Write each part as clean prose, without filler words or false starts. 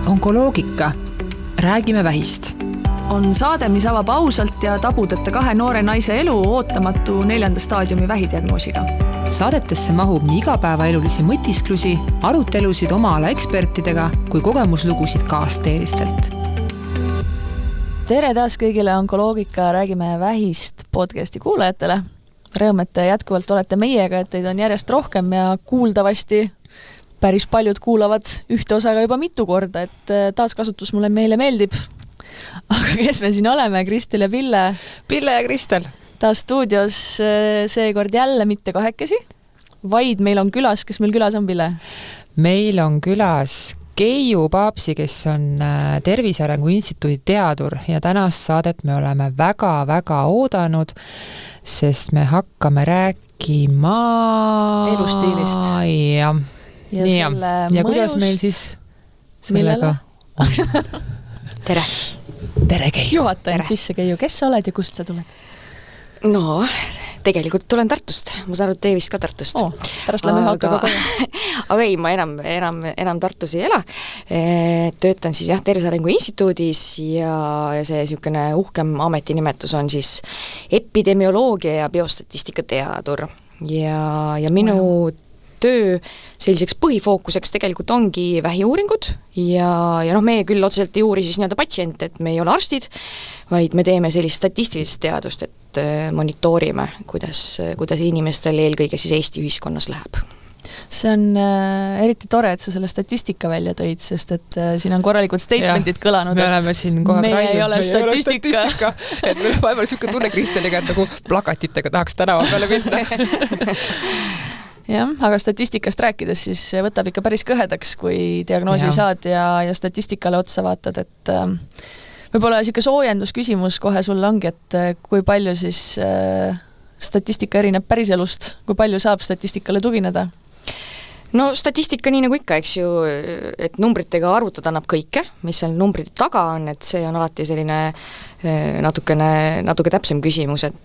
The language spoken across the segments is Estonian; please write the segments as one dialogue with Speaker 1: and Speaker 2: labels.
Speaker 1: Onkoloogika. Räägime vähist.
Speaker 2: On saade, mis avab ausalt ja tabudeta kahe noore naise elu ootamatu 4. staadiumi vähidiagnoosiga.
Speaker 1: Saadetesse mahub nii igapäevaelulisi mõtisklusi, arutelusid oma ala ekspertidega kui kogemuslugusid kaasteelistelt.
Speaker 2: Tere taas kõigile Onkoloogika Räägime vähist podcasti kuulajatele. Rõõm, et jätkuvalt olete meiega, et teid on järjest rohkem ja kuuldavasti päris paljud kuulavad ühte osaga juba mitu korda, et taaskasutus meile meeldib. Aga kes me siin oleme? Kristel ja Pille.
Speaker 3: Pille ja Kristel.
Speaker 2: Taas stuudios seekord jälle mitte kahekesi, vaid meil on külas. Kes meil külas on, Pille?
Speaker 3: Meil on külas Keiu Paapsi, kes on Tervise Arengu Instituudi teadur ja tänast saadet me oleme väga-väga oodanud, sest me hakkame rääkima
Speaker 2: elustiilist.
Speaker 3: Ja kuidas meil siis sellega on?
Speaker 2: Tere.
Speaker 3: Tere, Keiu.
Speaker 2: Juhatajan sisse, Keiu. Kes sa oled ja kust sa tuled?
Speaker 4: No, tegelikult tulen Tartust. Ma saan aru, Teevist ka Tartust.
Speaker 2: Pärast lähme autoga koju.
Speaker 4: Aga ei, ma enam Tartus ei ela. Töötan siis Tervise Arengu Instituudis ja see niisugune uhkem ametinimetus on siis epidemioloogia ja biostatistika teadur. Ja minu töö selliseks põhifookuseks tegelikult ongi vähiuuringud ja meie küll otseselt ei uuri siis nii-öelda patsiente, et me ei ole arstid, vaid me teeme sellist statistilist teadust, et monitoorime, kuidas inimestel eelkõige siis Eesti ühiskonnas läheb.
Speaker 2: See on eriti tore, et sa selle statistika välja tõid, sest et siin on korralikud statementid kõlanud,
Speaker 3: me oleme siin kohe
Speaker 2: meie ei ole statistika.
Speaker 3: Et meil on vahepeal niisugune tunne Kristeliga, et nagu plakatitega tahaks tänava peale minna.
Speaker 2: Jah, aga statistikast rääkides siis võtab ikka päris kõhedaks, kui diagnoosi saad ja statistikale otsa vaatad, et võib-olla niisugune soojendusküsimus kohe sulle ongi, et kui palju siis statistika erineb päriselust, kui palju saab statistikale tugineda?
Speaker 4: No statistika nii nagu ikka, eks ju, et numbritega arvutada annab kõike, mis seal numbrite taga on, et see on alati selline natuke täpsem küsimus, et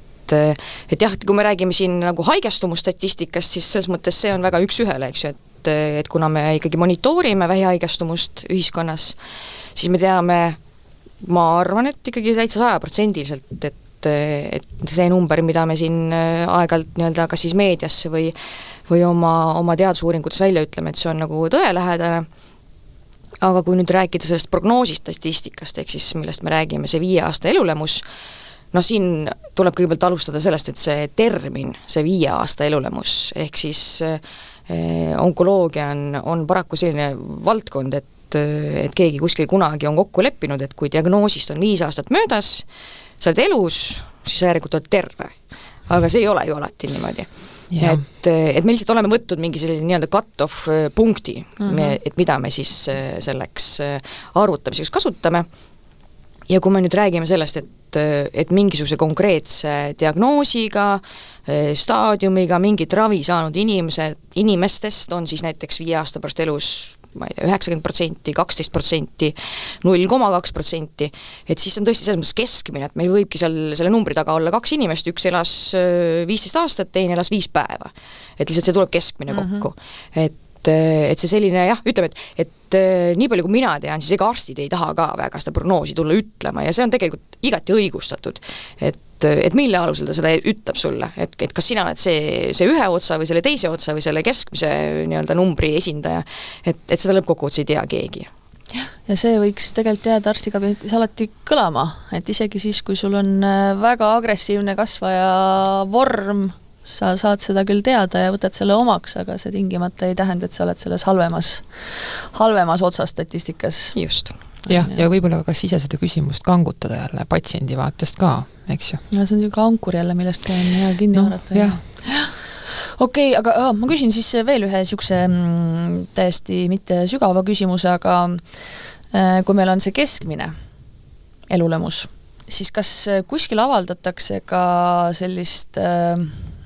Speaker 4: jah, kui me räägime siin nagu haigestumusstatistikast, siis selles mõttes see on väga üks ühele, eks ju, et kuna me ikkagi monitoorime vähihaigestumust ühiskonnas, siis me teame, ma arvan, et ikkagi täitsa 100%, et see number, mida me siin aeg-ajalt nii-öelda kas siis meediasse või oma teadusuuringutes välja ütleme, et see on nagu tõelähedane. Aga kui nüüd rääkida sellest prognoosistatistikast, ehk siis millest me räägime, see 5 aasta elulemus, siin tuleb kõigepealt alustada sellest, et see termin, see 5 aasta elulemus, ehk siis onkoloogia on paraku selline valdkond, et keegi kuskil kunagi on kokku leppinud, et kui diagnoosist on 5 aastat möödas, sa oled elus, siis järelikult oled terve. Aga see ei ole ju alati niimoodi. Et me lihtsalt oleme võtnud mingi sellise nii-öelda cut-off punkti, et mida me siis selleks arvutamiseks kasutame. Ja kui me nüüd räägime sellest, et mingisuguse konkreetse diagnoosiga, staadiumiga, mingit ravi saanud inimestest on siis näiteks 5 aasta pärast elus, ma ei tea, 90%, 12%, 0,2%, et siis on tõesti selles mõttes keskmine, et meil võibki selle numbri taga olla 2 inimest, üks elas 15 aastat, teine elas 5 päeva. Et lihtsalt see tuleb keskmine kokku. Et see selline, ütleme, et nii palju kui mina tean, siis ega arstid ei taha ka väga seda prognoosi tulla ütlema ja see on tegelikult igati õigustatud, et mille alusel ta seda ütleb sulle, et kas sina oled see ühe otsa või selle teise otsa või selle keskmise nii-öelda numbri esindaja, et seda lõppkokkuvõttes ei tea keegi.
Speaker 2: Ja see võiks tegelikult jääda arstikabinetis alati kõlama, et isegi siis, kui sul on väga agressiivne kasvaja vorm, sa saad seda küll teada ja võtad selle omaks, aga see tingimata ei tähenda, et sa oled selles halvemas otsas statistikas.
Speaker 4: Just.
Speaker 3: Ja võib-olla kas ise seda küsimust kangutada jälle patsiendi vaatest ka, eks ju?
Speaker 2: Ja see on niisugune ankur jälle, millest on hea kinni haarata. Okei, aga ma küsin siis veel ühe niisuguse täiesti mitte sügava küsimuse, aga kui meil on see keskmine elulemus, siis kas kuskil avaldatakse ka sellist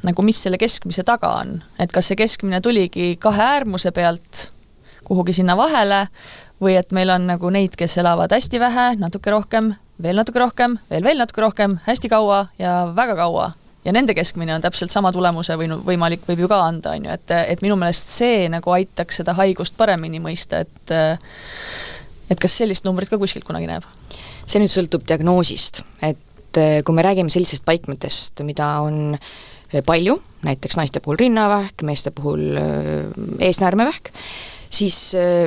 Speaker 2: nagu mis selle keskmise taga on, et kas see keskmine tuligi 2 äärmuse pealt kuhugi sinna vahele või et meil on nagu neid, kes elavad hästi vähe, natuke rohkem, veel natuke rohkem, veel natuke rohkem, hästi kaua ja väga kaua. Ja nende keskmine on täpselt sama tulemuse või võimalik võib ju ka anda, et minu meelest see nagu aitaks seda haigust paremini mõista, et kas sellist numbrit ka kuskilt kunagi näeb?
Speaker 4: See nüüd sõltub diagnoosist, et kui me räägime sellisest paikmetest, mida on palju, näiteks naiste puhul rinnavähk, meeste puhul eesnäärmevähk, siis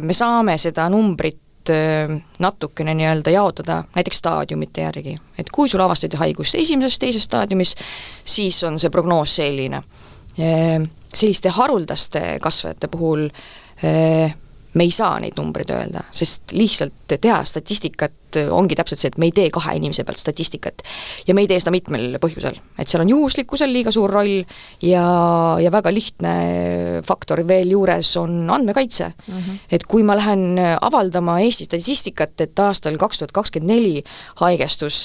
Speaker 4: me saame seda numbrit natukene nii-öelda jaotada näiteks staadiumite järgi. Et kui sul avastati haigust esimeses, teises staadiumis, siis on see prognoos selline. Selliste haruldaste kasvajate puhul me ei saa neid numbreid öelda, sest lihtsalt teha statistikat ongi täpselt see, et me ei tee 2 inimese pealt statistikat ja me ei tee seda mitmel põhjusel, et seal on juhuslikkusel liiga suur roll ja väga lihtne faktor veel juures on andmekaitse. Et kui ma lähen avaldama Eesti statistikat, et aastal 2024 haigestus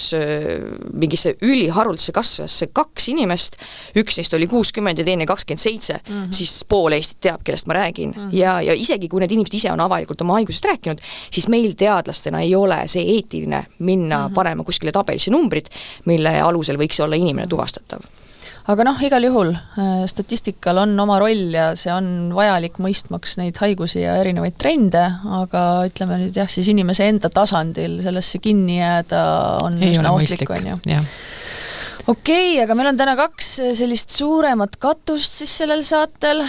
Speaker 4: mingisse üliharuldasse kasvasse 2 inimest, üks neist oli 60 ja teine 27, siis pool Eestit teab, kellest ma räägin. Ja isegi kui need inimesed ise on avalikult oma haigusest rääkinud, siis meil teadlastena ei ole see eetiline minna panema kuskile tabelisse numbrid, mille alusel võiks olla inimene tuvastatav.
Speaker 2: Aga igal juhul statistikal on oma roll ja see on vajalik mõistmaks neid haigusi ja erinevaid trende, aga ütleme nüüd siis inimese enda tasandil sellesse kinni jääda on üsna ohtlik, on ju. Okei, aga meil on täna 2 sellist suuremat katust siis sellel saatel,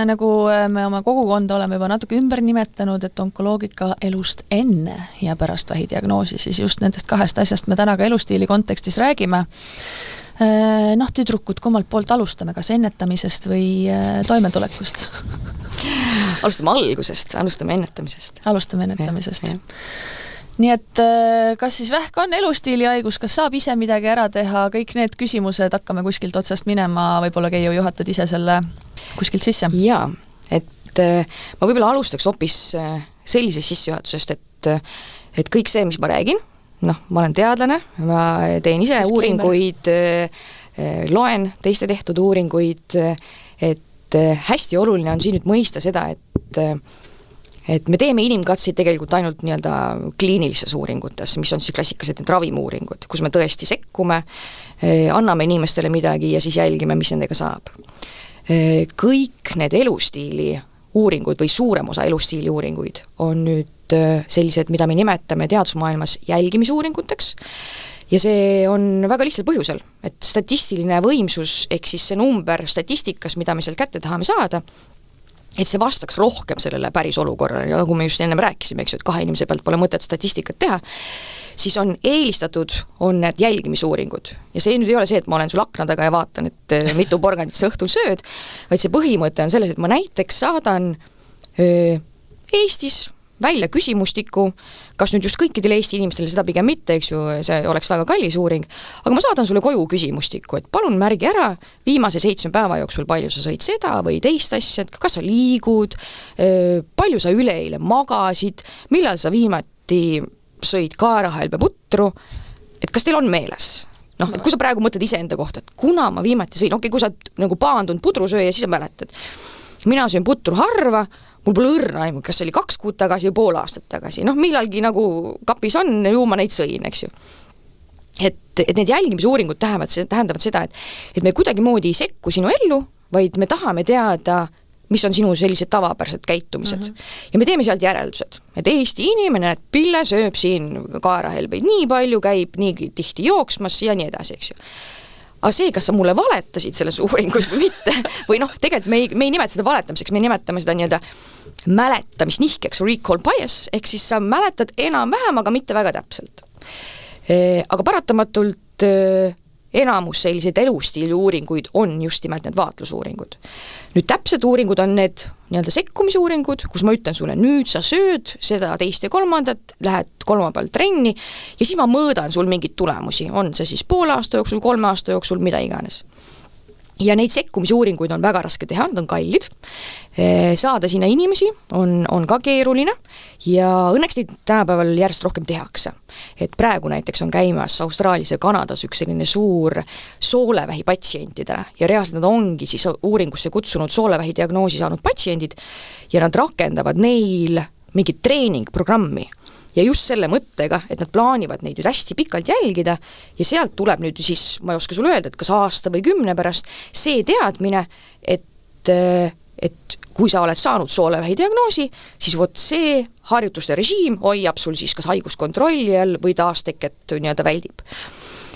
Speaker 2: nagu me oma kogukonda oleme juba natuke ümber nimetanud, et onkoloogika elust enne ja pärast vähidiagnoosi, siis just nendest 2 asjast me täna ka elustiili kontekstis räägime. Tüdrukud, kummalt poolt alustame, kas ennetamisest või toimetulekust?
Speaker 4: Alustame algusest, alustame ennetamisest.
Speaker 2: Alustame ennetamisest. Nii et kas siis vähk on elustiili haigus, kas saab ise midagi ära teha, kõik need küsimused hakkame kuskilt otsast minema, võib-olla Keiu juhatad ise selle kuskilt sisse?
Speaker 4: Jaa, et ma võib-olla alustaks hoopis sellisest sissejuhatusest, et kõik see, mis ma räägin, ma olen teadlane, ma teen ise uuringuid, loen teiste tehtud uuringuid, et hästi oluline on siin nüüd mõista seda, et me teeme inimkatseid tegelikult ainult nii-öelda kliinilises uuringutes, mis on siis klassikalised need ravimuuringud, kus me tõesti sekkume, anname inimestele midagi ja siis jälgime, mis nendega saab. Kõik need elustiili uuringud või suurem osa elustiili uuringuid on nüüd sellised, mida me nimetame teadusmaailmas jälgimisuuringuteks. Ja see on väga lihtsal põhjusel, et statistiline võimsus, ehk siis see number statistikas, mida me sealt kätte tahame saada, et see vastaks rohkem sellele päris olukorrale, ja nagu me just ennem rääkisime, eks ju, et 2 inimese pealt pole mõtet statistikat teha, siis on eelistatud, on need jälgimisuuringud. Ja see nüüd ei ole see, et ma olen sul akna taga ja vaatan, et mitu porgandit sa õhtul sööd, vaid see põhimõte on selles, et ma näiteks saadan Eestis välja küsimustiku, kas nüüd just kõikidele Eesti inimestele, seda pigem mitte, eks ju, see oleks väga kallis uuring, aga ma saadan sulle koju küsimustiku, et palun märgi ära viimase 7 päeva jooksul, palju sa sõid seda või teist asja, et kas sa liigud, palju sa üleeile magasid, millal sa viimati sõid kaerahelbeputru, et kas teil on meeles? Et kui sa praegu mõtled iseenda kohta, et kuna ma viimati sõin, kui sa nagu paandunud pudrusööja, siis sa mäletad. Mina söön putru harva, mul pole õrna aimu, kas oli 2 kuud tagasi või pool aastat tagasi. Millalgi nagu kapis on, ju ma neid sõin, eks ju. Et need jälgimisuuringud tähendavad seda, et me kuidagi moodi ei sekku sinu ellu, vaid me tahame teada, mis on sinu sellised tavapärased käitumised. Ja me teeme sealt järeldused, et Eesti inimene, et Pille sööb siin kaerahelbeid nii palju, käib nii tihti jooksmas ja nii edasi, eks ju. Aga see, kas sa mulle valetasid selles uuringus või mitte, või tegelikult me ei nimeta seda valetamiseks, me nimetame seda nii-öelda mäletamisnihkeks, recall bias, ehk siis sa mäletad enam-vähem, aga mitte väga täpselt. Aga paratamatult enamus selliseid elustiili uuringuid on just nimelt need vaatlusuuringud. Nüüd täpsed uuringud on need nii-öelda sekkumisuuringud, kus ma ütlen sulle, nüüd sa sööd seda teist ja kolmandat, lähed kolmapäeval trenni ja siis ma mõõdan sul mingid tulemusi, on see siis poole aasta jooksul, 3 aasta jooksul, mida iganes. Ja neid sekkumisuuringuid on väga raske teha, nad on kallid, saada sinna inimesi on ka keeruline ja õnneks neid tänapäeval järjest rohkem tehakse. Et praegu näiteks on käimas Austraalias ja Kanadas üks selline suur soolevähi patsientidele ja reaalselt nad ongi siis uuringusse kutsunud soolevähi diagnoosi saanud patsiendid ja nad rakendavad neil mingit treeningprogrammi. Ja just selle mõttega, et nad plaanivad neid nüüd hästi pikalt jälgida ja sealt tuleb nüüd siis, ma ei oska sulle öelda, et kas aasta või 10 pärast see teadmine, et et kui sa oled saanud soolevähi diagnoosi, siis vot see harjutuste režiim hoiab sul siis kas haiguskontrolli all või taasteket nii-öelda väldib.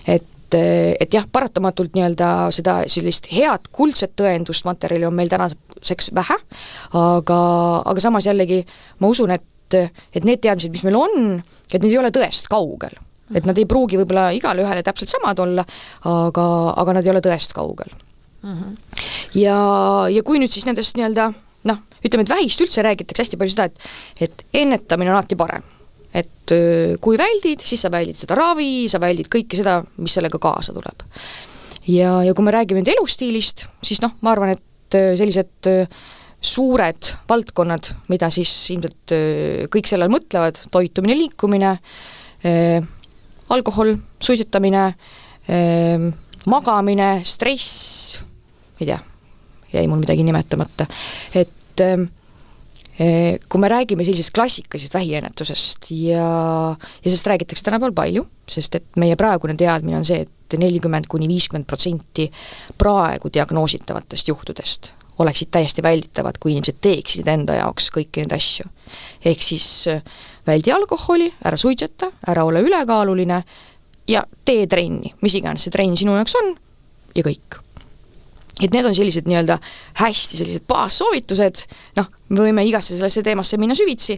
Speaker 4: Et jah, paratamatult nii-öelda seda sellist head kuldset tõendust materjali on meil tänaseks vähe, aga samas jällegi ma usun, et need teadmised, mis meil on, et need ei ole tõest kaugel. Et nad ei pruugi võib-olla igale ühele täpselt samad olla, aga nad ei ole tõest kaugel. Ja kui nüüd siis nendest nii-öelda, ütleme, et vähist üldse räägitakse hästi palju seda, et ennetamine on alati parem. Et kui väldid, siis sa väldid seda ravi, sa väldid kõike seda, mis sellega kaasa tuleb. Ja kui me räägime nüüd elustiilist, siis ma arvan, et sellised suured valdkonnad, mida siis ilmselt kõik sellel mõtlevad, toitumine, liikumine, alkohol, suitsetamine, magamine, stress, ei tea, jäi mul midagi nimetamata, et kui me räägime sellisest klassikalisest vähiennetusest ja sellest räägitakse tänapäeval palju, sest et meie praegune teadmine on see, et 40–50% praegu diagnoositavatest juhtudest oleksid täiesti välditavad, kui inimesed teeksid enda jaoks kõiki neid asju. Ehk siis väldi alkoholi, ära suitseta, ära ole ülekaaluline ja tee trenni, mis iganes see trenn sinu jaoks on ja kõik. Et need on sellised nii-öelda hästi sellised baassoovitused, me võime igasse sellesse teemasse minna süvitsi,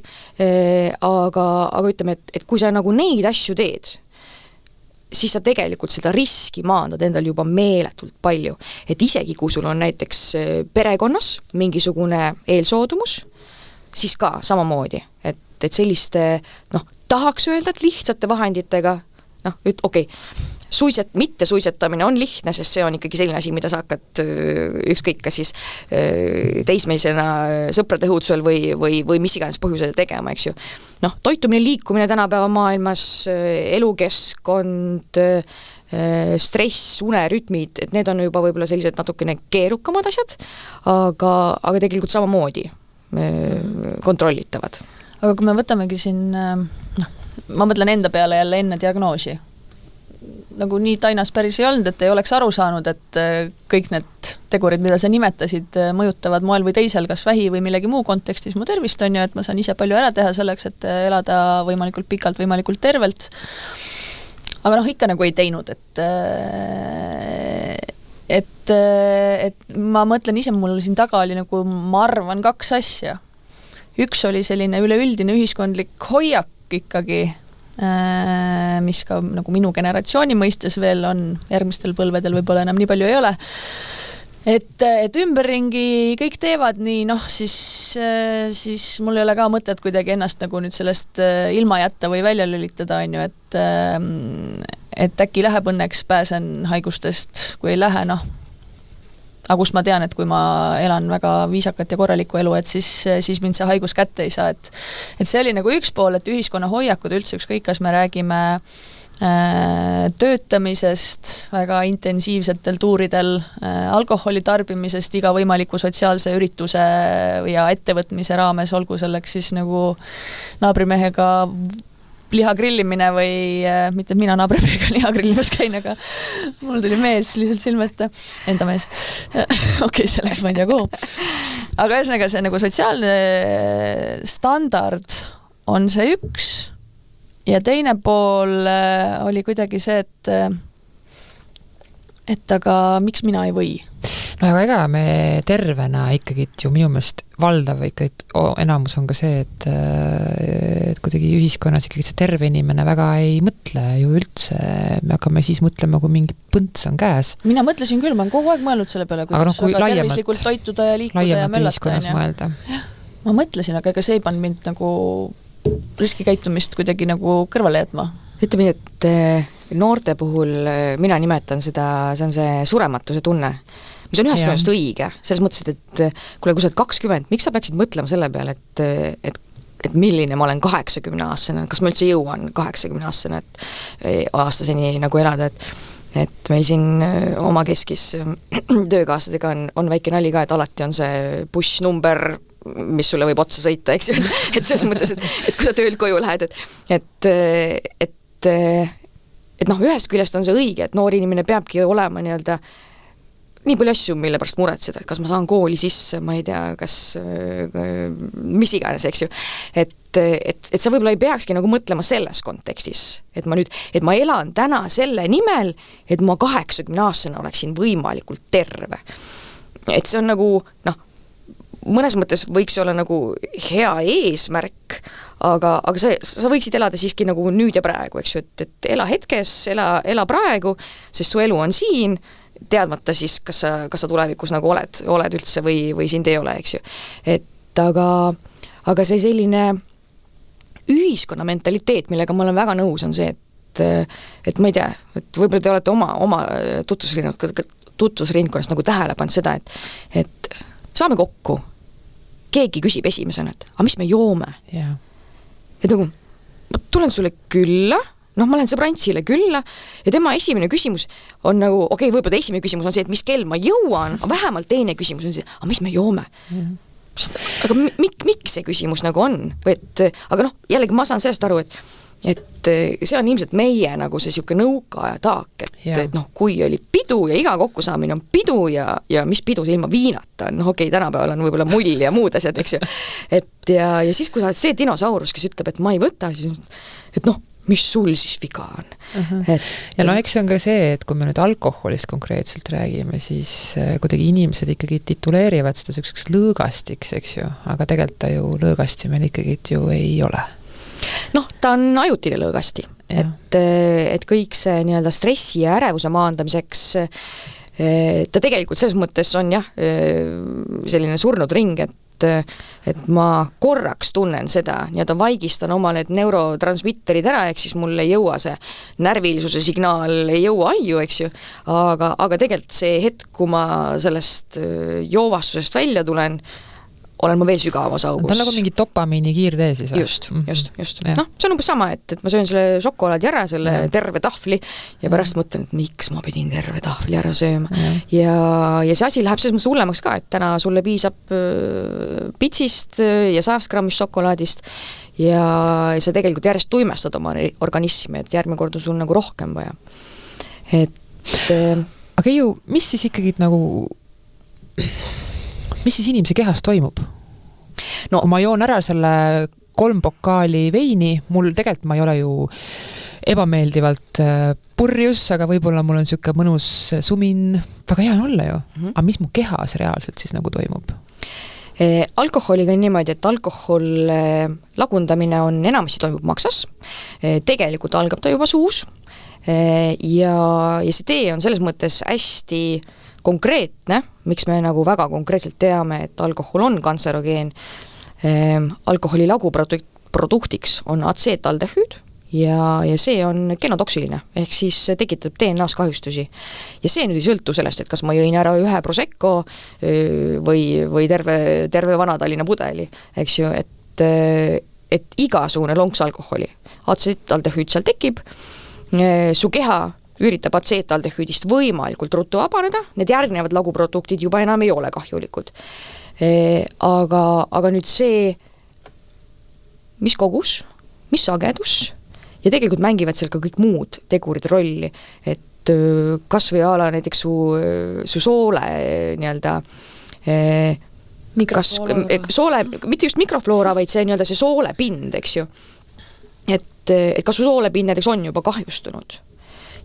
Speaker 4: aga ütleme, et kui sa nagu neid asju teed, siis sa tegelikult seda riski maandad endal juba meeletult palju. Et isegi kui sul on näiteks perekonnas mingisugune eelsoodumus, siis ka samamoodi, et selliste, tahaks öelda, et lihtsate vahenditega, mitte suitsetamine on lihtne, sest see on ikkagi selline asi, mida sa hakkad ükskõik kas siis teismelisena sõprade õhutusel või mis iganes põhjusel tegema, eks ju. Toitumine, liikumine tänapäeva maailmas, elukeskkond, stress, unerütmid, et need on juba võib-olla sellised natukene keerukamad asjad, aga tegelikult samamoodi kontrollitavad.
Speaker 2: Aga kui me võtamegi siin, ma mõtlen enda peale jälle enne diagnoosi, nagu nii tainas päris ei olnud, et ei oleks aru saanud, et kõik need tegurid, mida sa nimetasid, mõjutavad moel või teisel, kas vähi või millegi muu kontekstis mu tervist on ju, et ma saan ise palju ära teha selleks, et elada võimalikult pikalt, võimalikult tervelt. Aga ikka nagu ei teinud, et ma mõtlen ise, mul siin taga oli nagu, ma arvan, 2 asja. Üks oli selline üleüldine ühiskondlik hoiak ikkagi, mis ka nagu minu generatsiooni mõistes veel on, järgmistel põlvedel võib-olla enam nii palju ei ole, et ümberringi kõik teevad nii, siis mul ei ole ka mõtet kuidagi ennast nagu nüüd sellest ilma jätta või välja lülitada, on ju, et äkki läheb õnneks, pääsen haigustest, kui ei lähe, aga kus ma tean, et kui ma elan väga viisakat ja korralikku elu, et siis mind see haigus kätte ei saa, et see oli nagu üks pool, et ühiskonna hoiakud üldse ükskõik, kas me räägime töötamisest väga intensiivsetel tuuridel, alkoholi tarbimisest iga võimaliku sotsiaalse ürituse ja ettevõtmise raames, olgu selleks siis nagu naabrimehega liha grillimine või mitte mina naabrimehega liha grillimas käin, aga mul tuli mees lihtsalt silma ette, enda mees. Okei, selleks ma ei tea kuhu. Aga ühesõnaga see nagu sotsiaalne standard on see üks ja teine pool oli kuidagi see, et aga miks mina ei või?
Speaker 3: No aga ega me tervena ikkagi ju minu meelest valdav ikkagi enamus on ka see, et kuidagi ühiskonnas ikkagi see terve inimene väga ei mõtle ju üldse, me hakkame siis mõtlema, kui mingi põnts on käes.
Speaker 2: Mina mõtlesin küll, ma olen kogu aeg mõelnud selle peale, kuidas väga tervislikult toituda ja liikuda ja möllata. Ma mõtlesin, aga ega see ei pannud mind nagu riskikäitumist kuidagi nagu kõrvale jätma.
Speaker 4: Ütleme nii, et noorte puhul mina nimetan seda, see on see surematuse tunne, mis on ühest küljest õige, selles mõttes, et kui sa oled 20, miks sa peaksid mõtlema selle peale, et milline ma olen 80-aastane, kas ma üldse jõuan 80-aastane aastaseni nagu elada, et meil siin oma keskis töökaasladega on väike nali ka, et alati on see bussnumber, mis sulle võib otsa sõita, eks ju, et selles mõttes, et kui sa töölt koju lähed, et ühest küljest on see õige, et noor inimene peabki olema nii-öelda nii palju asju, mille pärast muretseda, et kas ma saan kooli sisse, ma ei tea, kas mis iganes, eks ju. Et sa võib-olla ei peakski nagu mõtlema selles kontekstis, et ma elan täna selle nimel, et ma 80-aastane oleksin võimalikult terve. Et see on nagu, mõnes mõttes võiks olla nagu hea eesmärk, aga sa võiksid elada siiski nagu nüüd ja praegu, eks ju, et ela hetkes, ela praegu, sest su elu on siin, teadmata siis, kas sa tulevikus nagu oled üldse või sind ei ole, eks ju. Et aga see selline ühiskonna mentaliteet, millega ma olen väga nõus, on see, et ma ei tea, et võib-olla te olete oma tutvusringkonnast nagu tähele pannud seda, et saame kokku, keegi küsib esimesena, et aga mis me joome?
Speaker 3: Yeah. Et
Speaker 4: nagu, ma tulen sulle külla, ma lähen sõbrantsile külla ja tema esimene küsimus on nagu, võib-olla esimene küsimus on see, et mis kell ma jõuan, aga vähemalt teine küsimus on see, aga mis me joome? Mm-hmm. Aga miks see küsimus nagu on? Aga jällegi ma saan sellest aru, et see on ilmselt meie nagu see siuke nõukaaja taak, et kui oli pidu ja iga kokkusaamine on pidu ja mis pidu see ilma viinata on, tänapäeval on võib-olla mull ja muud asjad, eks ju. Ja siis, kui sa oled see dinosaurus, kes ütleb, et ma ei võta, siis mis sul siis viga on?
Speaker 3: Ja eks see on ka see, et kui me nüüd alkoholist konkreetselt räägime, siis kuidagi inimesed ikkagi tituleerivad seda selliseks lõõgastiks, eks ju, aga tegelikult ta ju lõõgasti meil ikkagi ju ei ole.
Speaker 4: Ta on ajutine lõõgasti, et kõik see nii-öelda stressi ja ärevuse maandamiseks ta tegelikult selles mõttes on selline surnud ring, et ma korraks tunnen seda, nii-öelda vaigistan oma need neurotransmitterid ära, ehk siis mul ei jõua see närvilisuse signaal, ei jõua aiu, eks ju, aga tegelikult see hetk, kui ma sellest joovastusest välja tulen, olen ma veel sügavas augus.
Speaker 3: Ta on nagu mingi dopamiini kiirtee siis või?
Speaker 4: Just. See on umbes sama, et ma söön selle šokolaadi ära, selle terve tahvli ja pärast mõtlen, et miks ma pidin terve tahvli ära sööma. Ja see asi läheb selles mõttes hullemaks ka, et täna sulle piisab pitsist ja 100 grammist šokolaadist ja sa tegelikult järjest tuimestad oma organismi, et järgmine kord on sul nagu rohkem vaja.
Speaker 3: Aga ju, mis siis ikkagi nagu mis siis inimese kehas toimub? Kui ma joon ära selle 3 pokaali veini, mul tegelikult ma ei ole ju ebameeldivalt purjus, aga võib-olla mul on siuke mõnus sumin, väga hea on olla ju. Aga mis mu kehas reaalselt siis nagu toimub?
Speaker 4: Alkoholiga on niimoodi, et alkohol lagundamine on enamasti toimub maksas. Tegelikult algab ta juba suus ja see tee on selles mõttes hästi konkreetne, miks me nagu väga konkreetselt teame, et alkohol on kantserogeen. Alkoholi laguproduktiks on atseetaldehüüd ja see on genotoksiline, ehk siis tekitab DNA-s kahjustusi. Ja see nüüd ei sõltu sellest, et kas ma jõin ära 1 Prosecco või terve Vana-Tallinna pudeli, eks ju, et igasugune lonks alkoholi, atseetaldehüüd seal tekib, su keha üritab atseetaldehüüdist võimalikult ruttu vabaneda, need järgnevad laguproduktid juba enam ei ole kahjulikud. Aga nüüd see, mis kogus, mis sagedus ja tegelikult mängivad seal ka kõik muud tegurid rolli, et kas või ala näiteks su soole nii-öelda soole, mitte just mikrofloora, vaid see nii-öelda see soolepind, eks ju. Et kas su soolepind näiteks on juba kahjustunud.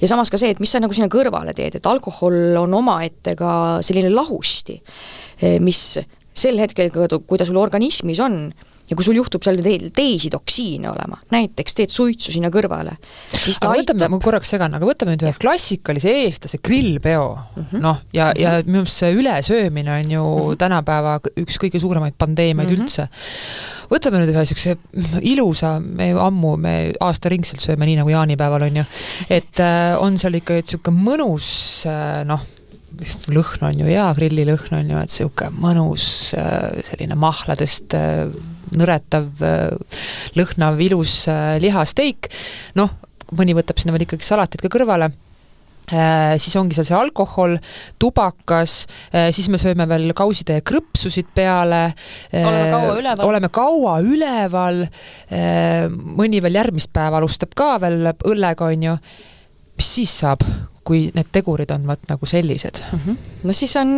Speaker 4: Ja samas ka see, et mis sa nagu sinna kõrvale teed, et alkohol on omaette ka selline lahusti, mis sel hetkel, kui ta sul organismis on ja kui sul juhtub seal teisi toksiine olema, näiteks teed suitsu sinna kõrvale, siis ta
Speaker 3: aitab... Ma korraks segan, aga võtame nüüd ühe klassikalise eestlase grillpeo. Ja minu arust see ülesöömine on ju tänapäeva üks kõige suuremaid pandeemiaid üldse. Võtame nüüd ühe siukse ilusa, me aastaringselt sööme nii nagu jaanipäeval on ju, et on seal ikka siuke mõnus, lõhn on ju hea, grillilõhn on ju, et siuke mõnus selline mahladest nõretav, lõhnav, ilus lihasteik. Mõni võtab sinna veel ikkagi salatit ka kõrvale. Siis ongi seal see alkohol, tubakas, siis me sööme veel kausitäie krõpsusid peale. Oleme kaua üleval. Mõni veel järgmist päeva alustab ka veel õllega, on ju. Mis siis saab, kui need tegurid on nagu sellised.
Speaker 4: No siis on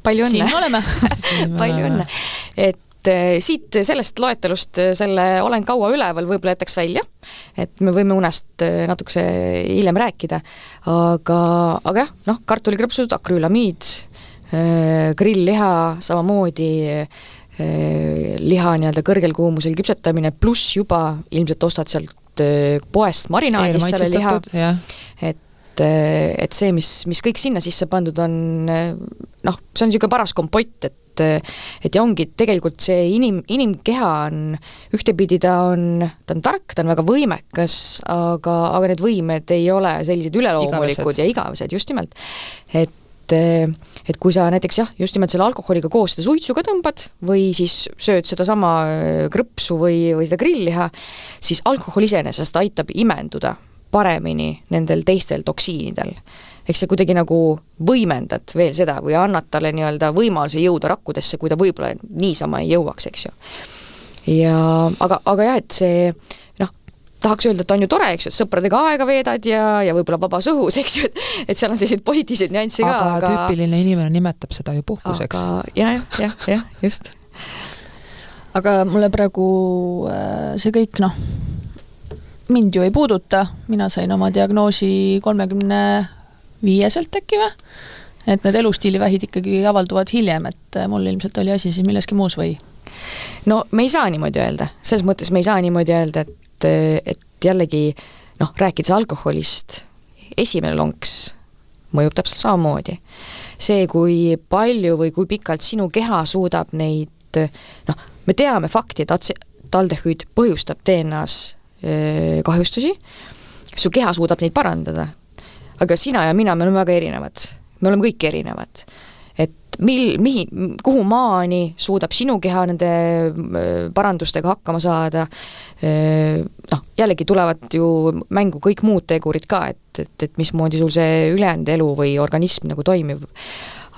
Speaker 4: palju õnne.
Speaker 2: Siin oleme.
Speaker 4: Palju õnne. Et siit sellest loetelust selle olen kaua üleval võib-olla jätaks välja, et me võime unest natukese hiljem rääkida, aga jah, kartulikrõpsud, akrüülamiid, grillliha, samamoodi liha nii-öelda kõrgel kuumusel küpsetamine, pluss juba ilmselt ostad sealt poest marinaadis selle liha, et see, mis kõik sinna sisse pandud on, see on niisugune paras kompott, et ja ongi tegelikult see inimkeha on, ühtepidi ta on tark, ta on väga võimekas, aga need võimed ei ole sellised üleloomulikud ja igavesed, just nimelt. Et kui sa näiteks just nimelt selle alkoholiga koos seda suitsuga tõmbad või siis sööd seda sama krõpsu või seda grillliha, siis alkohol iseenesest aitab imenduda paremini nendel teistel toksiinidel. Eks sa kuidagi nagu võimendad veel seda või annad talle nii-öelda võimaluse jõuda rakkudesse, kui ta võib-olla niisama ei jõuaks, eks ju. Aga jah, et see tahaks öelda, et on ju tore, eks ju, et sõpradega aega veedad ja võib-olla vabas õhus, eks ju, et seal on selliseid positiivseid nüansse ka.
Speaker 3: Aga tüüpiline inimene nimetab seda ju puhkuseks.
Speaker 4: Jah, just.
Speaker 2: Aga mulle praegu see kõik, mind ju ei puuduta, mina sain oma diagnoosi 35-selt äkki või? Et need elustiilivähid ikkagi avalduvad hiljem, et mul ilmselt oli asi siis milleski muus või?
Speaker 4: No me ei saa niimoodi öelda, selles mõttes me ei saa niimoodi öelda, et jällegi rääkides alkoholist, esimene lonks mõjub täpselt samamoodi. See, kui palju või kui pikalt sinu keha suudab neid, me teame fakti, et aldehüüd põhjustab DNA-s kahjustusi, su keha suudab neid parandada, aga sina ja mina, me oleme väga erinevad, me oleme kõik erinevad, et kuhu maani suudab sinu keha nende parandustega hakkama saada, jällegi tulevad ju mängu kõik muud tegurid ka, et mismoodi sul see ülejäänud elu või organism nagu toimib,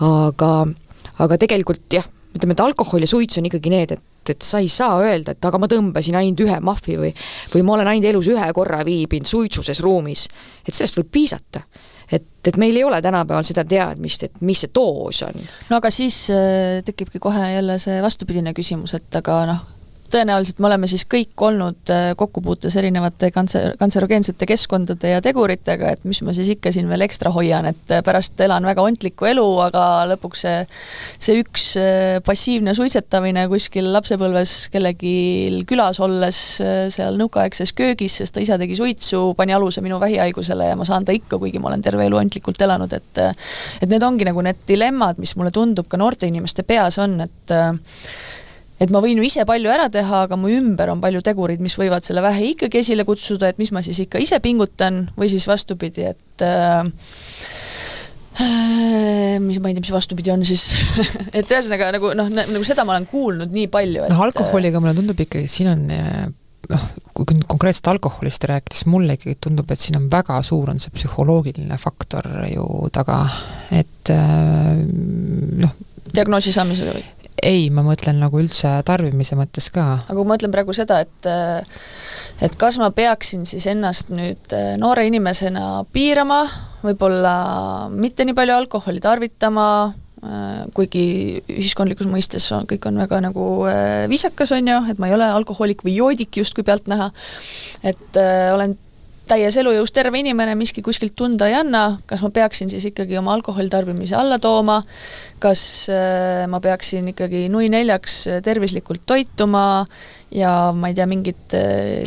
Speaker 4: aga tegelikult jah, ütleme, et alkohol ja suits on ikkagi need, et sa ei saa öelda, et aga ma tõmbasin ainult ühe mahvi või ma olen ainult elus ühe korra viibinud suitsuses ruumis, et sellest võib piisata. Et meil ei ole tänapäeval seda teadmist, et mis see doos on.
Speaker 2: No aga siis tekibki kohe jälle see vastupidine küsimus, et aga tõenäoliselt me oleme siis kõik olnud kokkupuutes erinevate kantserogeensete keskkondade ja teguritega, et mis ma siis ikka siin veel ekstra hoian, et pärast elan väga ontlikku elu, aga lõpuks see üks passiivne suitsetamine kuskil lapsepõlves kellegi külas olles seal nõukaaegses köögis, sest ta isa tegi suitsu, pani aluse minu vähihaigusele ja ma saan ta ikka, kuigi ma olen terve elu ontlikult elanud, et need ongi nagu need dilemmad, mis mulle tundub ka noorte inimeste peas on, et ma võin ju ise palju ära teha, aga mu ümber on palju tegurid, mis võivad selle vähe ikkagi esile kutsuda, et mis ma siis ikka ise pingutan või siis vastupidi, et ma ei tea, mis vastupidi on siis et ühesõnaga nagu seda ma olen kuulnud nii palju, et
Speaker 3: alkoholiga mulle tundub ikkagi, siin on kui konkreetselt alkoholist rääkides, mulle ikkagi tundub, et siin on väga suur on see psühholoogiline faktor ju taga, et
Speaker 2: diagnoosi saamisega või?
Speaker 3: Ei, ma mõtlen nagu üldse tarbimise mõttes ka.
Speaker 2: Aga ma mõtlen praegu seda, et kas ma peaksin siis ennast nüüd noore inimesena piirama, võib-olla mitte nii palju alkoholi tarvitama, kuigi ühiskondlikus mõistes kõik on väga nagu viisakas, on ju, et ma ei ole alkohoolik või joodik justkui pealt näha, et olen täies elujõus terve inimene, miski kuskilt tunda ei anna, kas ma peaksin siis ikkagi oma alkoholitarbimise alla tooma, kas ma peaksin ikkagi nui neljaks tervislikult toituma ja ma ei tea, mingid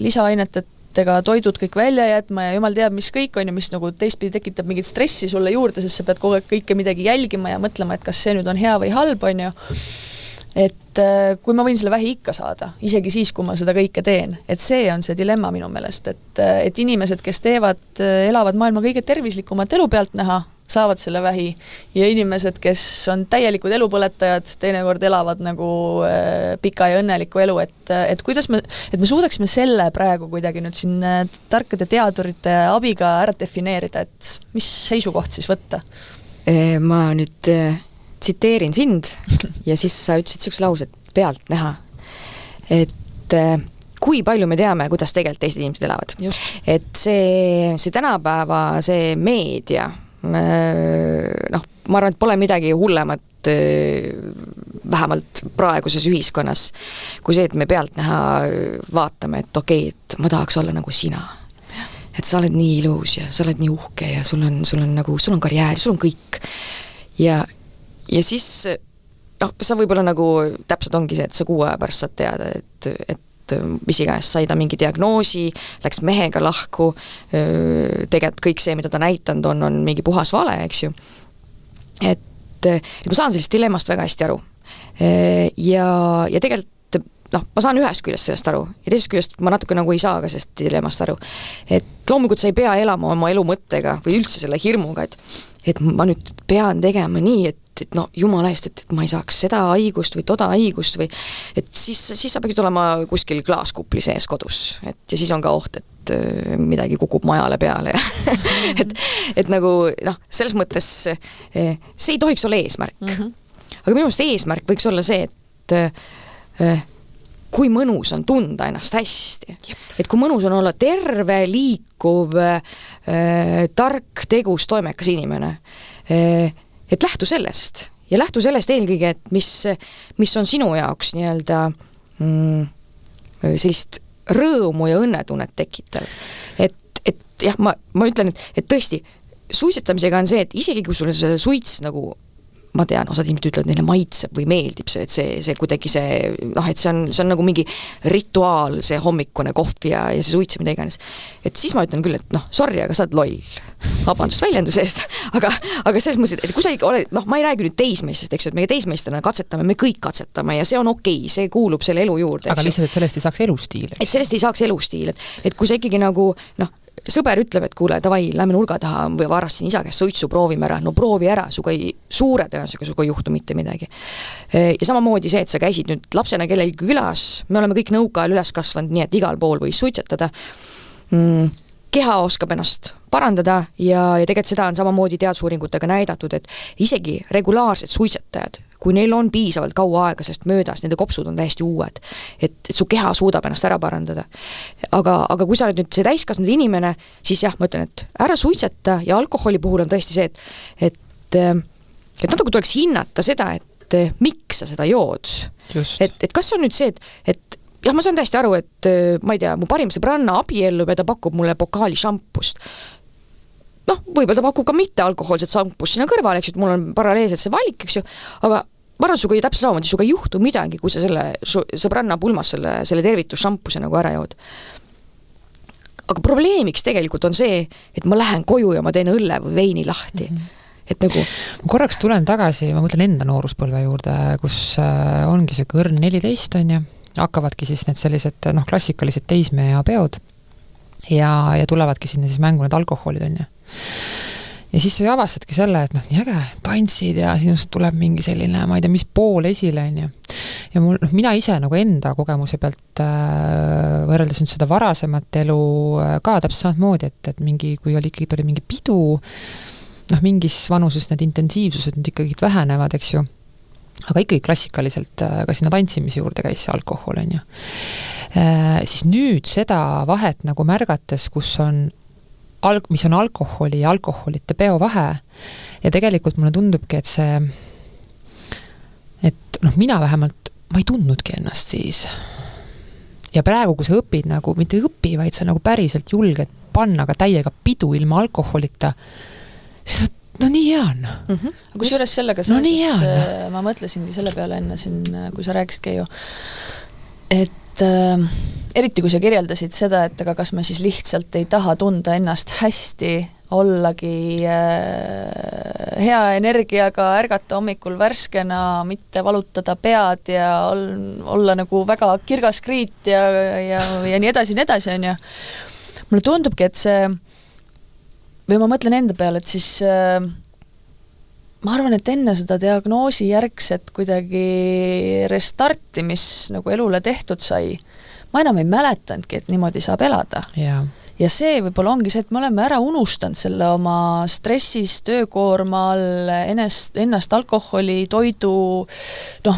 Speaker 2: lisaainetega toidud kõik välja jätma ja jumal teab, mis kõik on ja mis nagu teistpidi tekitab mingit stressi sulle juurde, sest sa pead kogu aeg kõike midagi jälgima ja mõtlema, et kas see nüüd on hea või halb, on ju. Et kui ma võin selle vähi ikka saada, isegi siis, kui ma seda kõike teen, et see on see dilemma minu meelest, et inimesed, kes elavad maailma kõige tervislikumat elu pealt näha, saavad selle vähi ja inimesed, kes on täielikud elupõletajad, teinekord elavad nagu pika ja õnneliku elu, et kuidas me suudaksime selle praegu kuidagi nüüd siin tarkade teadurite abiga ära defineerida, et mis seisukoht siis võtta?
Speaker 4: Ma nüüd tsiteerin sind ja siis sa ütlesid sellise lause, et pealt näha. Et kui palju me teame, kuidas tegelikult teised inimesed elavad. Et see tänapäeva, see meedia, noh, ma arvan, et pole midagi hullemat vähemalt praeguses ühiskonnas, kui see, et me pealt näha vaatame, et okei, et ma tahaks olla nagu sina. Et sa oled nii ilus ja sa oled nii uhke ja sul on karjäär, sul on kõik. Ja siis, noh, sa võib-olla nagu täpselt ongi see, et sa 6 aja pärast saad teada, et mis iganes, sai ta mingi diagnoosi, läks mehega lahku, tegelikult kõik see, mida ta näitanud on mingi puhas vale, eks ju. Et ma saan sellest dilemmast väga hästi aru. Ja tegelikult, noh, ma saan ühest küljest sellest aru ja teisest küljest ma natuke nagu ei saa ka sellest dilemmast aru. Et loomulikult sa ei pea elama oma elu mõttega või üldse selle hirmuga, et ma nüüd pean tegema nii, et no jumala eest, et ma ei saaks seda haigust või toda haigust või et siis sa peaksid olema kuskil klaaskupli sees kodus, ja siis on ka oht, et midagi kukub majale peale ja et nagu noh, selles mõttes see ei tohiks olla eesmärk. Aga minu meelest eesmärk võiks olla see, et kui mõnus on tunda ennast hästi. Et kui mõnus on olla terve, liikuv, tark, tegus, toimekas inimene, et lähtu sellest ja lähtu sellest eelkõige, et mis on sinu jaoks nii-öelda sellist rõõmu ja õnnetunnet tekitav. Et jah, ma ütlen, et tõesti, suitsetamisega on see, et isegi kui sulle see suits nagu ma tean, osad inimesed ütlevad, neile maitseb või meeldib see, et see kuidagi see, noh, et see on nagu mingi rituaal, see hommikune kohv ja see suits mida iganes. Et siis ma ütlen küll, et noh, sorry, aga sa oled loll. Vabandust väljenduse eest, aga selles mõttes, et kui sa ei ole, noh, ma ei räägi nüüd teismeistest, eks ju, et meie teismeistena katsetame, me kõik katsetame ja see on okei, see kuulub selle elu juurde.
Speaker 3: Aga lihtsalt, et sellest ei saaks elustiil.
Speaker 4: Et sellest ei saaks elustiil, et kui sa ikkagi nagu, noh, sõber ütleb, et kuule, davai, lähme nurga taha või varast siin isa käest suitsu, proovime ära. No proovi ära, suga suure tõenäosusega suga ei juhtu mitte midagi. Ja samamoodi see, et sa käisid nüüd lapsena kellelgi külas, me oleme kõik nõukaajal üles kasvanud nii, et igal pool võis suitsetada. Keha oskab ennast parandada ja tegelikult seda on samamoodi teadusuuringutega näidatud, et isegi regulaarsed suitsetajad, kui neil on piisavalt kaua aega, sest möödas, nende kopsud on täiesti uued, et su keha suudab ennast ära parandada. Aga kui sa oled nüüd see täiskasvanud inimene, siis jah, ma ütlen, et ära suitseta ja alkoholi puhul on tõesti see, et natuke tuleks hinnata seda, et miks sa seda jood. Et kas on nüüd see, et jah, ma saan täiesti aru, et ma ei tea, mu parim sõbranna abiellub ja ta pakub mulle pokaali šampust. Noh, võib-olla ta pakub ka mitte alkohoolset šampust sinna kõrvale, eks ju, et mul on paralleelselt see valik, eks ju, aga ma arvan, suga täpselt samamoodi, suga ei juhtu midagi, kui sa selle sõbranna pulmas selle tervitus šampuse nagu ära jood. Aga probleemiks tegelikult on see, et ma lähen koju ja ma teen õlle või veini lahti. Et nagu...
Speaker 3: Ma korraks tulen tagasi, ma mõtlen enda nooruspõlve juurde, kus ongi see kõrn 14 on ja hakkavadki siis need sellised klassikalised teismeea peod ja tulevadki sinna siis mängu need alkoholid on ja. Ja siis sa avastadki selle, et nii äge, tantsid ja sinust tuleb mingi selline, ma ei tea, mis pool esile on ja. Ja mul, mina ise nagu enda kogemuse pealt võrreldes nüüd seda varasemat elu ka täpselt samamoodi, et mingi, kui oli mingi pidu, mingis vanuses need intensiivsused nüüd ikkagi vähenevad, eks ju. Aga ikkagi klassikaliselt ka sinna tantsimise juurde käis see alkohol, on ju. Siis nüüd seda vahet nagu märgates, kus on mis on alkoholi ja alkoholite peo vahe ja tegelikult mulle tundubki, et see mina vähemalt ma ei tundnudki ennast siis ja praegu, kui sa õpid nagu, mitte õpi, vaid sa nagu päriselt julged panna ka täiega pidu ilma alkoholita, siis nii hea on.
Speaker 2: Kui juures sellega seoses ma mõtlesingi selle peale enne siin, kui sa rääkisidki ju, et eriti kui sa kirjeldasid seda, et aga kas me siis lihtsalt ei taha tunda ennast hästi, ollagi hea energiaga, ärgata hommikul värskena, mitte valutada pead ja olla nagu väga kirgas kriit ja nii edasi, on ju. Mulle tundubki, et see või ma mõtlen enda peale, et siis ma arvan, et enne seda diagnoosi järgset kuidagi restarti, mis nagu elule tehtud sai, ma enam ei mäletanudki, et niimoodi saab elada.
Speaker 3: Ja
Speaker 2: ja see võib-olla ongi see, et me oleme ära unustanud selle oma stressis, töökoorma all, ennast alkoholi, toidu,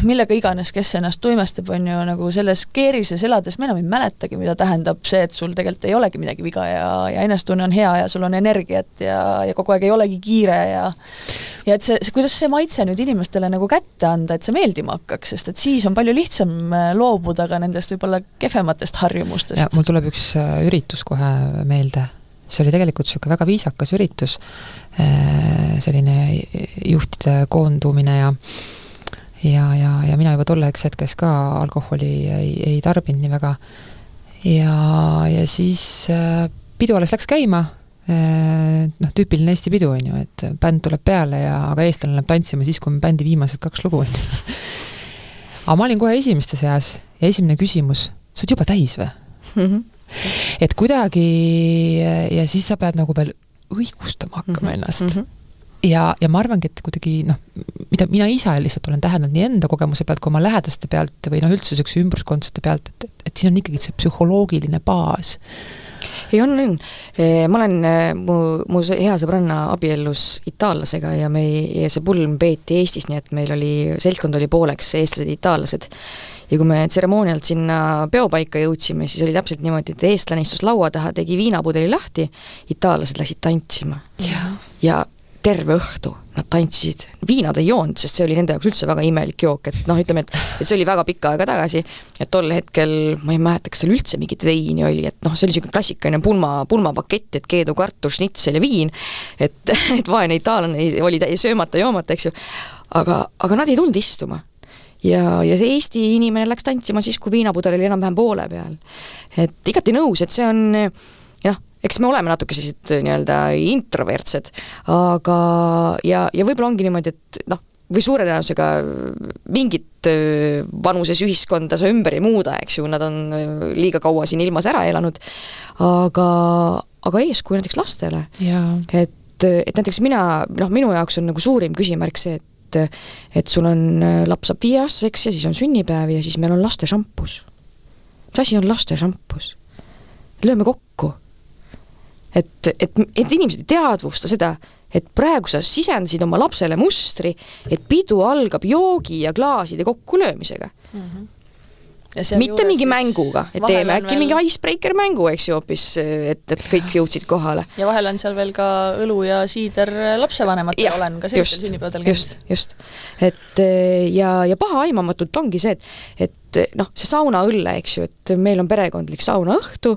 Speaker 2: millega iganes, kes ennast tuimestab, on ju nagu selles keerises elades, me enam ei mäletagi, mida tähendab see, et sul tegelikult ei olegi midagi viga ja ennastunne on hea ja sul on energiat ja kogu aeg ei olegi kiire ja et see, kuidas see maitse nüüd inimestele nagu kätte anda, et see meeldima hakkaks, sest et siis on palju lihtsam loobuda ka nendest võib-olla kehvematest harjumustest.
Speaker 3: Ja mul tuleb üks üritus kohe meelde. See oli tegelikult selline väga viisakas üritus, selline juhtide koondumine ja mina juba tolleks hetkes ka alkoholi ei tarbinud nii väga. Ja siis pidu alles läks käima, tüüpiline Eesti pidu on ju, et bänd tuleb peale aga eestlane läheb tantsima siis, kui me bändi viimased 2 lugu on. Aga ma olin kohe esimeste seas ja esimene küsimus, sa oled juba täis või? Et kuidagi ja siis sa pead nagu veel õigustama hakkama ennast. Ja ma arvangi, et kuidagi, mida mina ise lihtsalt olen tähendanud nii enda kogemuse pealt, kui oma lähedaste pealt või üldse sellise ümbruskondsete pealt, et siin on ikkagi see psühholoogiline baas.
Speaker 4: Ei on. Ma olen, mu hea sõbranna abiellus itaallasega ja see pulm peeti Eestis, nii et meil seltskond oli pooleks eestlased ja itaallased. Ja kui me tseremoonialt sinna peopaika jõudsime, siis oli täpselt niimoodi, et eestlane istus laua taha, tegi viinapudeli lahti, itaallased läksid tantsima. Ja terve õhtu nad tantsisid. Viinad ei joonud, sest see oli nende jaoks üldse väga imelik jook, et ütleme, et see oli väga pikka aega tagasi, et tol hetkel, ma ei mäleta, kas seal üldse mingit veini oli, et see oli selline klassikaline pulmapakett, et keedu, kartul, šnitsel ja viin, et vaene itaallane oli söömata, joomata, eks ju. Aga nad ei tulnud istuma. Ja see Eesti inimene läks tantsima siis, kui viinapudel oli enam-vähem poole peal. Et igati nõus, et see on, eks me oleme natuke sellised nii-öelda introvertsed, aga ja võib-olla ongi niimoodi, et või suure tõenäosusega mingit vanuses ühiskonda sa ümber ei muuda, eks ju, nad on liiga kaua siin ilmas ära elanud, aga eeskuju näiteks lastele. Et näiteks minu jaoks on nagu suurim küsimärk see, et sul on laps saab 5-aastaseks ja siis on sünnipäev ja siis meil on laste šampus. Mis asi on laste šampus? Lööme kokku. Et inimesed ei teadvusta seda, et praegu sa sisendasid oma lapsele mustri, et pidu algab joogi ja klaaside kokkulöömisega. Mitte mingi mänguga, et teeme äkki mingi icebreaker mängu, eks ju hoopis, et kõik jõudsid kohale.
Speaker 2: Ja vahel on seal veel ka õlu ja siider lapsevanematele olen ka sellisel sünnipäevadel käinud.
Speaker 4: Just. Et ja paha aimamatult ongi see, et see saunaõlle, eks ju, et meil on perekondlik saunaõhtu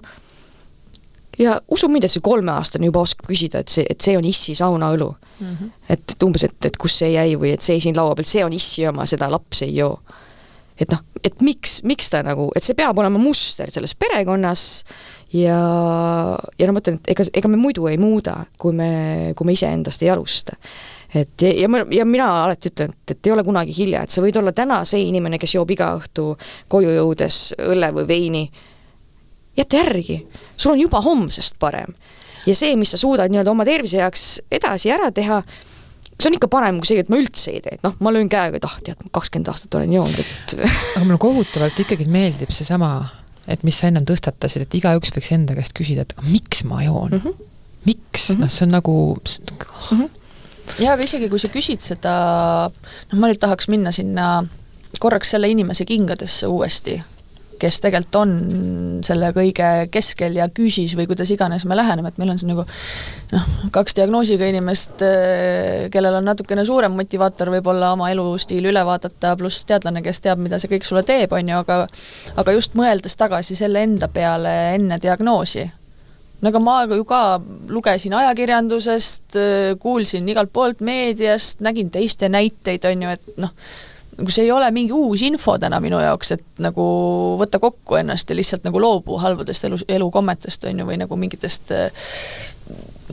Speaker 4: ja usu mind, et see 3-aastane juba oskab küsida, et see on issi saunaõlu. Et umbes, et kus see jäi või et see siin laua peal, see on issi oma, seda laps ei joo. Et miks ta nagu, et see peab olema muster selles perekonnas ja ma mõtlen, et ega me muidu ei muuda, kui me ise endast ei alusta. Ja mina alati ütlen, et ei ole kunagi hilja, et sa võid olla täna see inimene, kes joob iga õhtu koju jõudes õlle või veini. Jätta järgi. Sul on juba homsest parem. Ja see, mis sa suudad nii-öelda oma tervise jaoks edasi ära teha, see on ikka parem kui see, et ma üldse ei tee. Ma löön käega, et 20 aastat olen joonud.
Speaker 3: Aga mulle kohutavalt ikkagi meeldib see sama, et mis sa ennem tõstatasid, et igaüks võiks enda käest küsida, et miks ma joon? Miks? See on nagu...
Speaker 2: Ja aga isegi kui sa küsid seda, ma nüüd tahaks minna sinna korraks selle inimese kingadesse uuesti, kes tegelikult on selle kõige keskel ja küüsis või kuidas iganes me läheneme, et meil on see nagu 2 diagnoosiga inimest, kellel on natukene suurem motivaator võib-olla oma elustiil üle vaadata, pluss teadlane, kes teab, mida see kõik sulle teeb, on ju, aga just mõeldes tagasi selle enda peale enne diagnoosi. Aga ma ju ka lugesin ajakirjandusest, kuulsin igalt poolt meediast, nägin teiste näiteid, on ju, et kui see ei ole mingi uus info täna minu jaoks, et nagu võtta kokku ennast ja lihtsalt nagu loobu halvadest elukommetest on ju, või nagu mingitest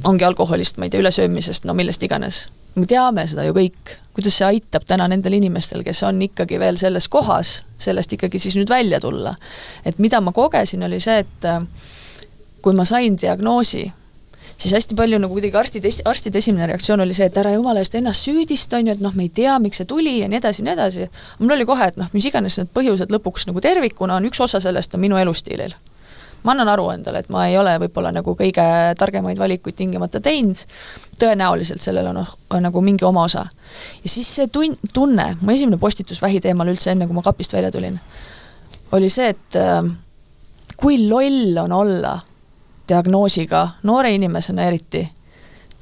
Speaker 2: ongi alkoholist, ma ei tea, ülesöömisest, millest iganes. Me teame seda ju kõik, kuidas see aitab täna nendel inimestel, kes on ikkagi veel selles kohas, sellest ikkagi siis nüüd välja tulla. Et mida ma kogesin, oli see, et kui ma sain diagnoosi, siis hästi palju nagu kuidagi arstide esimene reaktsioon oli see, et ära jumala eest ennast süüdist, on ju, et me ei tea, miks see tuli ja nii edasi. Mul oli kohe, et mis iganes need põhjused lõpuks nagu tervikuna on, üks osa sellest on minu elustiilil. ma annan aru endale, et ma ei ole võib-olla nagu kõige targemaid valikuid tingimata teinud, tõenäoliselt sellel on nagu mingi oma osa. Ja siis see tunne, mu esimene postitus vähi teemal üldse enne, kui ma kapist välja tulin, oli see, et kui loll on olla diagnoosiga, noore inimesena eriti,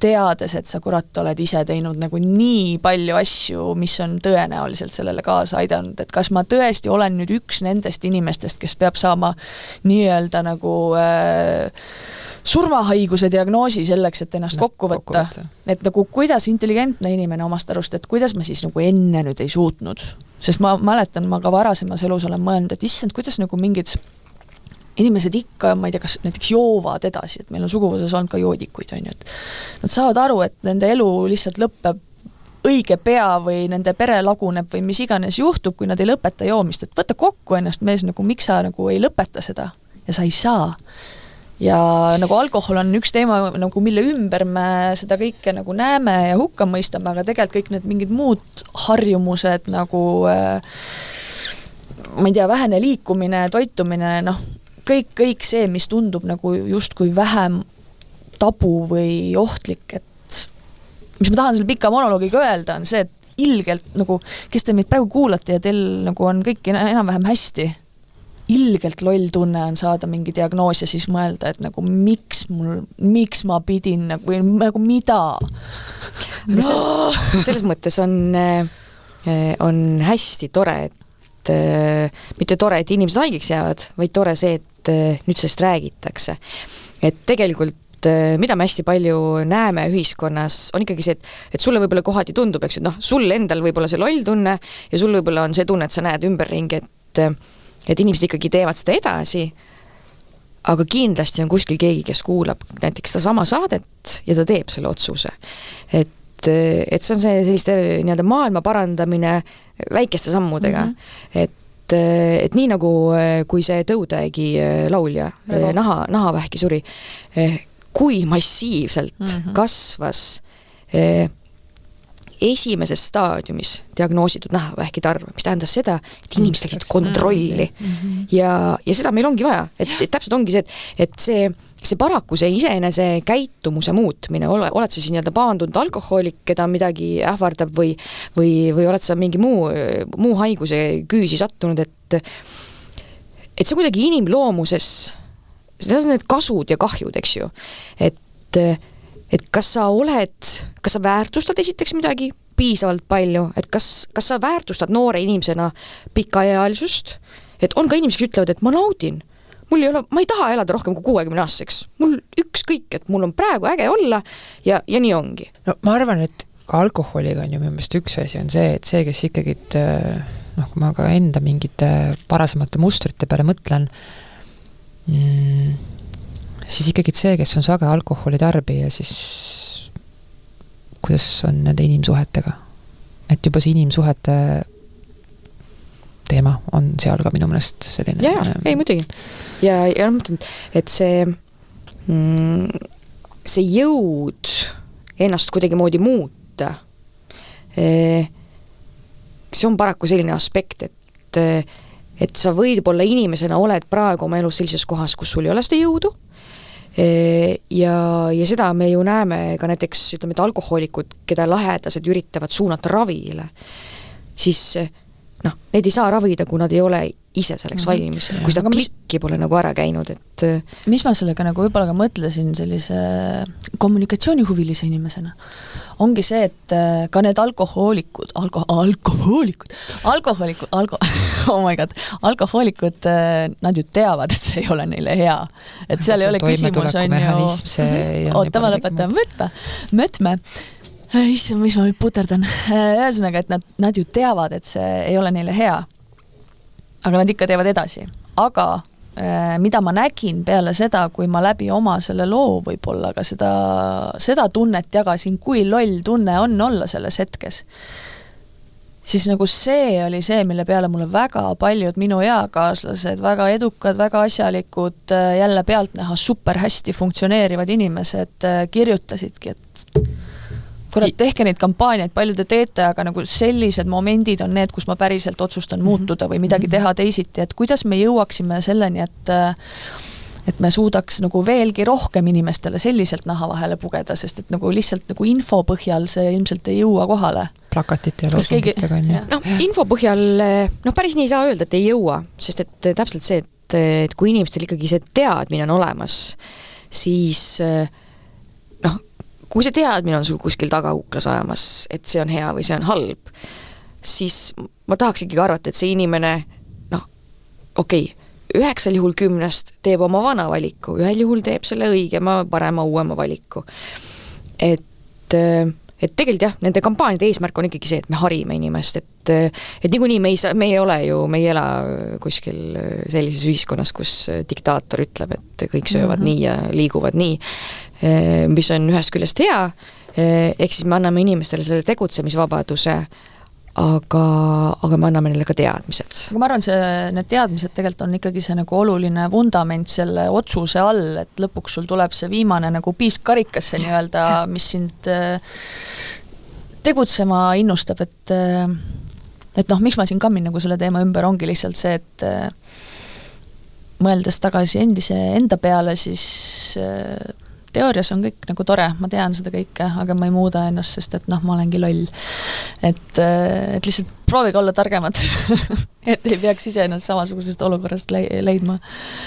Speaker 2: teades, et sa kurat oled ise teinud nagu nii palju asju, mis on tõenäoliselt sellele kaasa aidanud, et kas ma tõesti olen nüüd üks nendest inimestest, kes peab saama nii-öelda nagu surmahaiguse diagnoosi selleks, et ennast kokku võtta. Et nagu kuidas intelligentne inimene omast arust, et kuidas ma siis nagu enne nüüd ei suutnud. Sest ma mäletan, ma ka varasemas elus olen mõelnud, et issand, kuidas nagu mingid inimesed ikka, ma ei tea, kas näiteks joovad edasi, et meil on suguvõses olnud ka joodikuid, on ju, et nad saavad aru, et nende elu lihtsalt lõppeb õige pea või nende pere laguneb või mis iganes juhtub, kui nad ei lõpeta joomist, et võtta kokku ennast mees, nagu miks sa nagu ei lõpeta seda ja sa ei saa. Ja nagu alkohol on üks teema, nagu mille ümber me seda kõike nagu näeme ja hukka mõistame, aga tegelikult kõik need mingid muud harjumused nagu ma ei tea, vähene liikumine, toitumine, kõik see, mis tundub nagu justkui vähem tabu või ohtlik, et mis ma tahan selle pika monoloogiga öelda, on see, et ilgelt nagu, kes te meid praegu kuulate ja teil nagu on kõik enam-vähem hästi, ilgelt loll tunne on saada mingi diagnoos ja siis mõelda, et nagu miks ma pidin või nagu mida?
Speaker 4: Selles mõttes on hästi tore, et mitte tore, et inimesed haigeks jäävad, vaid tore see, et nüüd sellest räägitakse. Et tegelikult, mida me hästi palju näeme ühiskonnas, on ikkagi see, et sulle võib-olla kohati tundub, eks, et sul endal võib-olla see loll tunne ja sul võib-olla on see tunne, et sa näed ümberringi, et inimesed ikkagi teevad seda edasi, aga kindlasti on kuskil keegi, kes kuulab näiteks seda sama saadet ja ta teeb selle otsuse. Et see on see selliste nii-öelda maailma parandamine väikeste sammudega. Et nii nagu kui see Tõutäegi laulja nahavähki suri, kui massiivselt kasvas esimeses staadiumis diagnoositud nahavähkide arv, mis tähendas seda, et inimesed tegid kontrolli. Ja seda meil ongi vaja. Et täpselt ongi see, et see paraku see iseenese käitumuse muutmine, oled sa siis nii-öelda paandunud alkohoolik, keda midagi ähvardab või oled sa mingi muu haiguse küüsi sattunud, et see on kuidagi inimloomuses, need on need kasud ja kahjud, eks ju. Et kas sa väärtustad esiteks midagi piisavalt palju, et kas sa väärtustad noore inimesena pikaealisust, et on ka inimesed, kes ütlevad, et ma naudin, ma ei taha elada rohkem kui 60-aastaseks. Mul ükskõik, et mul on praegu äge olla ja nii ongi.
Speaker 3: No ma arvan, et ka alkoholiga on ju minu meelest üks asi on see, et see, kes ikkagi kui ma ka enda mingite varasemate mustrite peale mõtlen, siis ikkagi see, kes on sage alkoholi tarbija, siis kuidas on nende inimsuhetega. Et juba see inimsuhete teema on seal ka minu mõnest selline.
Speaker 4: Jaa, ei muidugi. Ja mõtlen, et see jõud ennast kuidagi moodi muuta, see on paraku selline aspekt, et sa võib-olla inimesena oled praegu oma elus sellises kohas, kus sul ei ole seda jõudu, ja seda me ju näeme ka näiteks, ütleme, et alkohoolikud, keda lähedased üritavad suunata ravile, siis neid ei saa ravida, kui nad ei ole ise selleks valmis, kui seda klikki pole nagu ära käinud, et
Speaker 2: mis ma sellega nagu võib-olla ka mõtlesin sellise kommunikatsioonihuvilise inimesena, ongi see, et ka need alkohoolikud, oh my god, alkohoolikud, nad ju teavad, et see ei ole neile hea. Et seal ei ole küsimus, on ju, oota, ma lõpetan mõtme. Issand, mis ma nüüd puterdan. Ühesõnaga, et nad ju teavad, et see ei ole neile hea. Aga nad ikka teevad edasi. Aga mida ma nägin peale seda, kui ma läbi oma selle loo võib-olla ka seda tunnet jagasin, kui loll tunne on olla selles hetkes, siis nagu see oli see, mille peale mulle väga paljud minu eakaaslased, väga edukad, väga asjalikud, jälle pealtnäha super hästi funktsioneerivad inimesed kirjutasidki, et kurat, tehke neid kampaaniaid, palju te teete, aga nagu sellised momendid on need, kus ma päriselt otsustan muutuda või midagi teha teisiti, et kuidas me jõuaksime selleni, et me suudaks nagu veelgi rohkem inimestele selliselt naha vahele pugeda, sest et nagu lihtsalt nagu info põhjal see ilmselt ei jõua kohale.
Speaker 3: Plakatite ja loosungitega on ju.
Speaker 4: Noh, info põhjal, päris nii ei saa öelda, et ei jõua, sest et täpselt see, et kui inimestel ikkagi see teadmine on olemas, siis kui see teadmine on sul kuskil tagauklas olemas, et see on hea või see on halb, siis ma tahaks ikkagi arvata, et see inimene, okei, 9 juhul 10 teeb oma vana valiku, 1 juhul teeb selle õigema, parema, uuema valiku. Et tegelikult jah, nende kampaaniade eesmärk on ikkagi see, et me harime inimest, et niikuinii me ei ole ju, me ei ela kuskil sellises ühiskonnas, kus diktaator ütleb, et kõik söövad nii ja liiguvad nii, mis on ühest küljest hea, ehk siis me anname inimestele selle tegutsemisvabaduse, aga me anname neile ka teadmised.
Speaker 2: Aga ma arvan, need teadmised tegelikult on ikkagi see nagu oluline vundament selle otsuse all, et lõpuks sul tuleb see viimane nagu piisk karikasse nii-öelda, mis sind tegutsema innustab, et miks ma siin kammin nagu selle teema ümber ongi lihtsalt see, et mõeldes tagasi enda peale, siis teoorias on kõik nagu tore, ma tean seda kõike, aga ma ei muuda ennast, sest et ma olengi loll. Et lihtsalt proovige olla targemad, et ei peaks ise ennast samasugusest olukorrast leidma,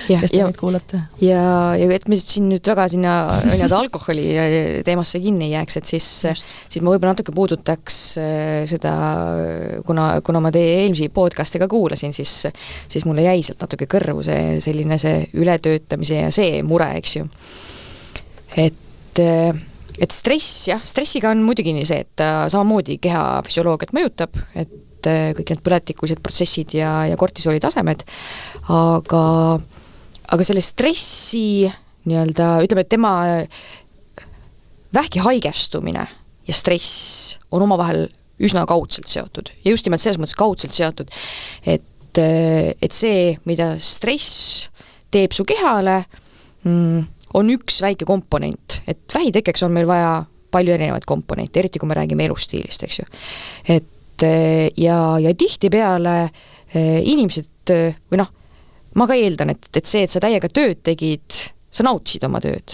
Speaker 2: kes te meid kuulate.
Speaker 4: Ja et me siin nüüd väga sinna alkoholi teemasse kinni ei jääks, et siis ma võib-olla natuke puudutaks seda, kuna ma teie eelmisi podcast'e ka kuulasin, siis mulle jäi sealt natuke kõrvu see ületöötamise ja see mure, eks ju. Et stress, jah, stressiga on muidugi nii see, et samamoodi keha füsioloogiat mõjutab, et kõik need põletikulised protsessid ja kortisooli tasemed, aga selle stressi nii-öelda, ütleme, et tema vähki haigestumine ja stress on omavahel üsna kaudselt seotud. Ja just nimelt selles mõttes kaudselt seotud, et see, mida stress teeb su kehale, on üks väike komponent, et vähitekkeks on meil vaja palju erinevaid komponente, eriti kui me räägime elustiilist, eks ju. Ja tihti peale inimesed, või ma ka eeldan, et see, et sa täiega tööd tegid, sa nautisid oma tööd.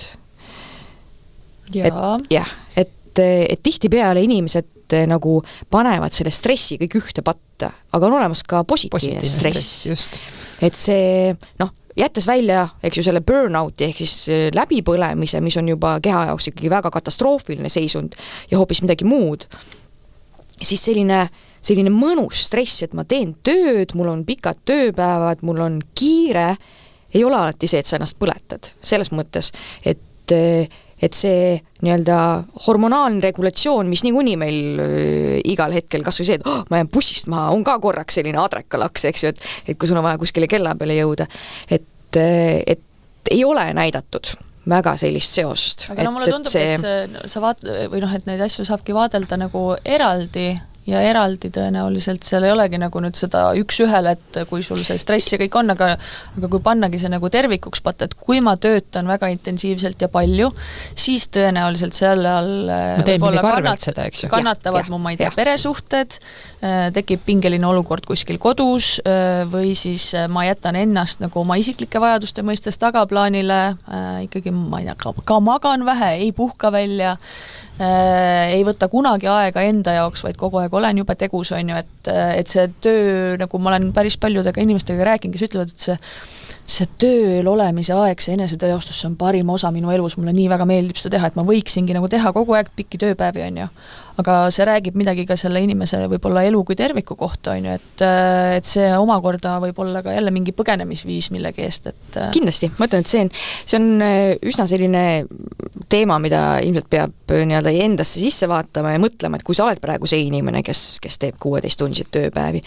Speaker 4: Et tihti peale inimesed nagu panevad selle stressi kõik ühte patta, aga on olemas ka positiivne stress. Et see, jättes välja, eks ju, selle burnouti ehk siis läbipõlemise, mis on juba keha jaoks ikkagi väga katastroofiline seisund ja hoopis midagi muud, siis selline mõnus stress, et ma teen tööd, mul on pikad tööpäevad, mul on kiire, ei ole alati see, et sa ennast põletad. Selles mõttes, et see nii-öelda hormonaalne regulatsioon, mis niikuinii meil igal hetkel, kas või see, et ma jään bussist maha, on ka korraks selline adrekalaks, eks ju, et kui sul on vaja kuskile kella peale jõuda, et ei ole näidatud väga sellist seost.
Speaker 2: Aga mulle tundub, et sa et neid asju saabki vaadelda nagu eraldi ja eraldi tõenäoliselt seal ei olegi nagu nüüd seda üks-ühele, et kui sul see stress ja kõik on, aga kui pannagi see nagu tervikuks patta, et kui ma töötan väga intensiivselt ja palju, siis tõenäoliselt selle all kannatavad mu, ma ei tea, peresuhted, tekib pingeline olukord kuskil kodus või siis ma jätan ennast nagu oma isiklike vajaduste mõistes tagaplaanile, ikkagi ma ei tea, ka magan vähe, ei puhka välja, ei võta kunagi aega enda jaoks, vaid kogu aeg olen juba tegus, on ju, et see töö, nagu ma olen päris paljudega inimestega rääkinud, kes ütlevad, et see tööl olemise aeg, see eneseteostus, see on parim osa minu elus, mulle nii väga meeldib seda teha, et ma võiksingi nagu teha kogu aeg pikki tööpäevi, on ju. Aga see räägib midagi ka selle inimese võib-olla elu kui terviku kohta, on ju, et see omakorda võib olla ka jälle mingi põgenemisviis millegi eest, et
Speaker 4: kindlasti, ma ütlen, et see on üsna selline teema, mida ilmselt peab nii-öelda endasse sisse vaatama ja mõtlema, et kui sa oled praegu see inimene, kes teeb 16-tunnised tööpäevi,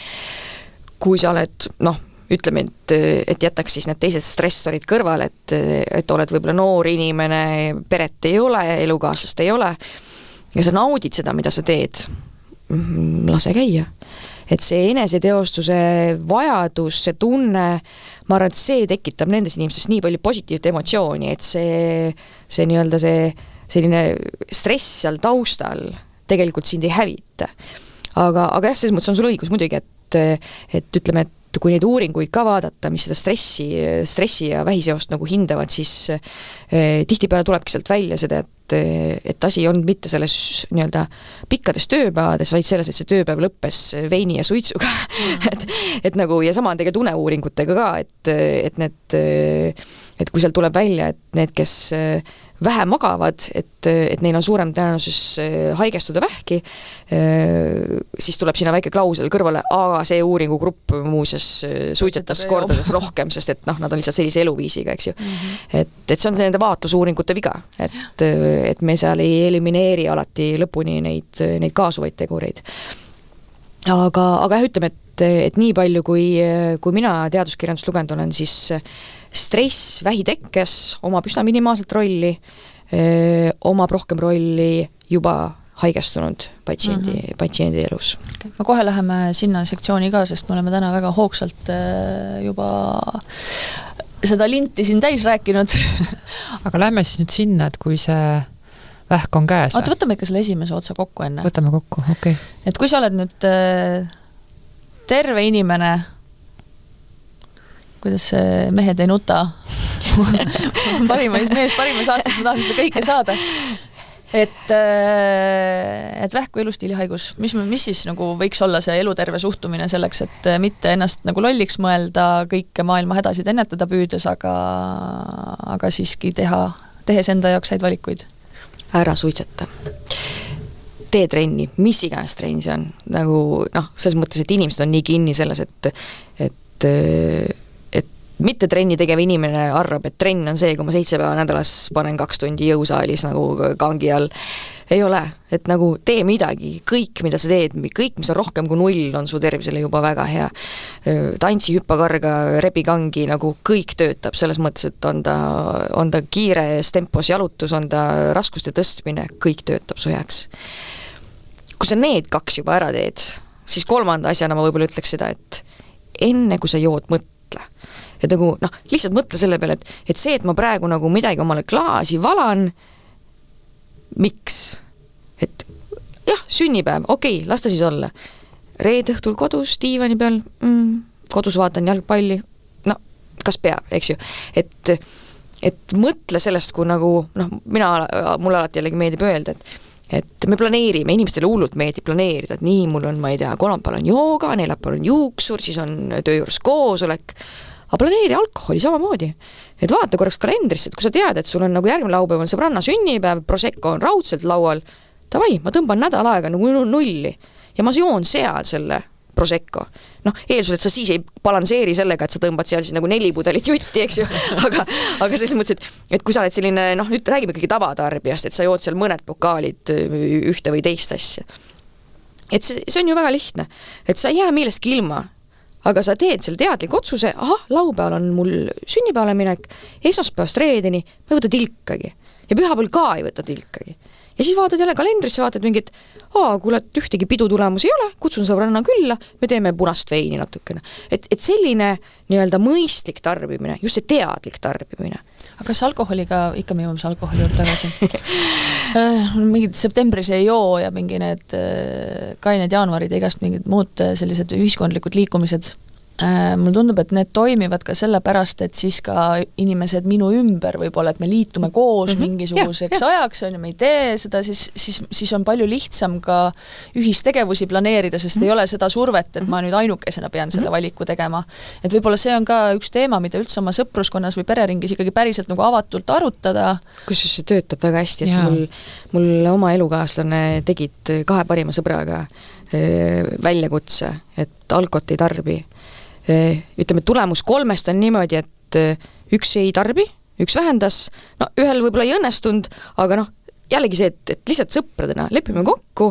Speaker 4: kui sa oled, ütleme, et jätaks siis need teised stressorid kõrval, et oled võib-olla noor inimene, peret ei ole, elukaaslast ei ole, ja sa naudid seda, mida sa teed, lase käia. Et see eneseteostuse vajadus, see tunne, ma arvan, et see tekitab nendes inimestes nii palju positiivset emotsiooni, et see nii-öelda see selline stress seal taustal tegelikult sind ei hävita. Aga jah, selles mõttes on sul õigus muidugi, et ütleme, et kui neid uuringuid ka vaadata, mis seda stressi ja vähiseost nagu hindavad, siis tihtipeale tulebki sealt välja seda, et asi ei olnud mitte selles nii-öelda pikkades tööpäevades, vaid selles, et see tööpäev lõppes veini ja suitsuga. et nagu, ja sama on tegelikult uneuuringutega ka, et kui sealt tuleb välja, et need, kes vähe magavad, et neil on suurem tõenäosus haigestuda vähki, siis tuleb sinna väike klausel kõrvale, aga see uuringugrupp muuseas suitsetas kordades rohkem, sest et nad on lihtsalt sellise eluviisiga, eks ju. Et see on nende vaatlusuuringute viga, et me seal ei elimineeri alati lõpuni neid kaasuvaid tegureid. Aga jah, ütleme, et nii palju, kui mina teaduskirjandust lugenud olen, siis stress vähitekkes omab üsna minimaalselt rolli, omab rohkem rolli juba haigestunud patsiendi elus.
Speaker 2: Okay. Me kohe läheme sinna sektsiooni ka, sest me oleme täna väga hoogsalt juba seda linti siin täis rääkinud.
Speaker 3: Aga lähme siis nüüd sinna, et kui see vähk on käes.
Speaker 2: Oota, võtame ikka selle esimese otsa kokku enne.
Speaker 3: Võtame kokku, okei.
Speaker 2: Et kui sa oled nüüd terve inimene, kuidas mehed ei nuta, parimas aastas ma tahan seda kõike saada, et vähk või elustiilihaigus, mis siis nagu võiks olla see eluterve suhtumine selleks, et mitte ennast nagu lolliks mõelda, kõike maailma hädasid ennetada püüdes, aga siiski tehes enda jaoks häid valikuid.
Speaker 4: Ära suitseta. Tee trenni, mis iganes trenn see on. Nagu, selles mõttes, et inimesed on nii kinni selles, et mitte trenni tegev inimene arvab, et trenn on see, kui ma 7 päeva nädalas panen 2 tundi jõusaalis nagu kangi all. Ei ole, et nagu tee midagi, kõik, mida sa teed, kõik, mis on rohkem kui 0, on su tervisele juba väga hea. Tantsi, hüppa karga, rebi kangi, nagu kõik töötab selles mõttes, et on ta kiires tempos jalutus, on ta raskuste tõstmine, kõik töötab su heaks. Kui sa need 2 juba ära teed, siis 3. asjana ma võib-olla ütleks seda, et enne kui sa jood, mõtle. Et nagu, lihtsalt mõtle selle peale, et see, et ma praegu nagu midagi omale klaasi valan, miks? Et jah, sünnipäev, okei, las ta siis olla. Reede õhtul kodus, diivani peal, kodus vaatan jalgpalli, kas peab, eks ju. Et mõtle sellest, kui nagu, mulle alati jällegi meeldib öelda, et me planeerime, inimestele hullult meeldib planeerida, et nii, mul on, ma ei tea, kolmapäeval on jooga, neljapäeval on juuksur, siis on töö juures koosolek, aga planeeri alkoholi samamoodi. Et vaata korraks kalendrisse, et kui sa tead, et sul on nagu järgmine laupäev on sõbranna sünnipäev, Prosecco on raudselt laual, davai, ma tõmban nädal aega nagu 0 ja ma joon seal selle Prosecco. Eelsus, et sa siis ei balanseeri sellega, et sa tõmbad seal siis nagu 4 pudelit jutti, eks ju, aga selles mõttes, et kui sa oled selline, nüüd räägime ikkagi tavatarbijast, et sa jood seal mõned pokaalid ühte või teist asja. Et see on ju väga lihtne, et sa ei jää millestki ilma, aga sa teed selle teadliku otsuse, laupäeval on mul sünnipäevale minek, esmaspäevast reedeni, ma ei võta tilkagi. Ja pühapäeval ka ei võta tilkagi. Ja siis vaatad jälle kalendrisse, vaatad mingit, kuule, ühtegi pidu tulemus ei ole, kutsun sõbranna külla, me teeme punast veini natukene. Et selline nii-öelda mõistlik tarbimine, just see teadlik tarbimine.
Speaker 2: Aga kas alkoholiga, ikka me jõuame alkoholi juurde tagasi? Mingid septembris ei joo ja mingi need kained jaanuarid ja igast mingid muud sellised ühiskondlikud liikumised. Mulle tundub, et need toimivad ka sellepärast, et siis ka inimesed minu ümber võib-olla, et me liitume koos mingisuguseks ajaks, on ja me ei tee seda, siis on palju lihtsam ka ühistegevusi planeerida, sest ei ole seda survet, et ma nüüd ainukesena pean selle valiku tegema. Et võib-olla see on ka üks teema, mida üldse oma sõpruskonnas või pereringis ikkagi päriselt nagu avatult arutada.
Speaker 4: Kusjuures see töötab väga hästi, et mul oma elukaaslane tegid 2 parima sõbraga väljakutse, et alkot ei tarbi. Ütleme, tulemus 3 on niimoodi, et üks ei tarbi, üks vähendas, ühel võib-olla ei õnnestunud, aga jällegi see, et lihtsalt sõpradena lepime kokku,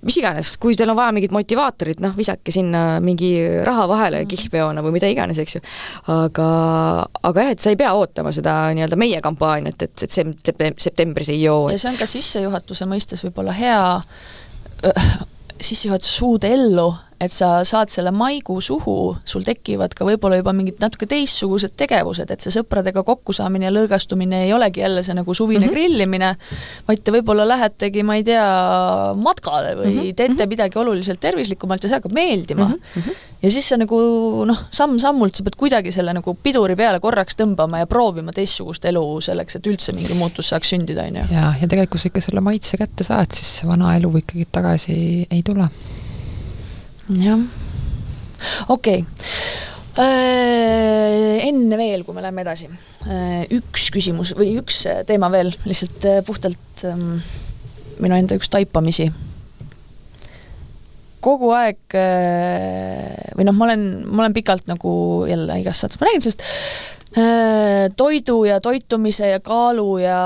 Speaker 4: mis iganes, kui teil on vaja mingid motivaatorid, visake sinna mingi raha vahele kihlpeona või mida iganes, eks ju. Aga jah, et sa ei pea ootama seda nii-öelda meie kampaaniat, et septembris ei joo.
Speaker 2: Ja see on ka sissejuhatuse mõistes võib-olla hea sissejuhatus uude ellu, et sa saad selle maigu suhu, sul tekivad ka võib-olla juba mingid natuke teistsugused tegevused, et see sõpradega kokkusaamine ja lõõgastumine ei olegi jälle see nagu suvine grillimine, vaid te võib-olla lähetegi, ma ei tea, matkale või teete midagi oluliselt tervislikumalt ja see hakkab meeldima. Ja siis sa nagu, samm-sammult sa pead kuidagi selle nagu piduri peale korraks tõmbama ja proovima teistsugust elu selleks, et üldse mingi muutus saaks sündida, on ju.
Speaker 3: Ja tegelikult kui ikka selle maitse kätte saad, siis vana elu ikkagi tagasi ei tule.
Speaker 2: Jah. Okei. Enne veel, kui me läheme edasi. Üks küsimus või üks teema veel, lihtsalt puhtalt minu enda üks taipamisi. Kogu aeg või ma olen pikalt nagu jälle igast saates, ma räägin sellest toidu ja toitumise ja kaalu ja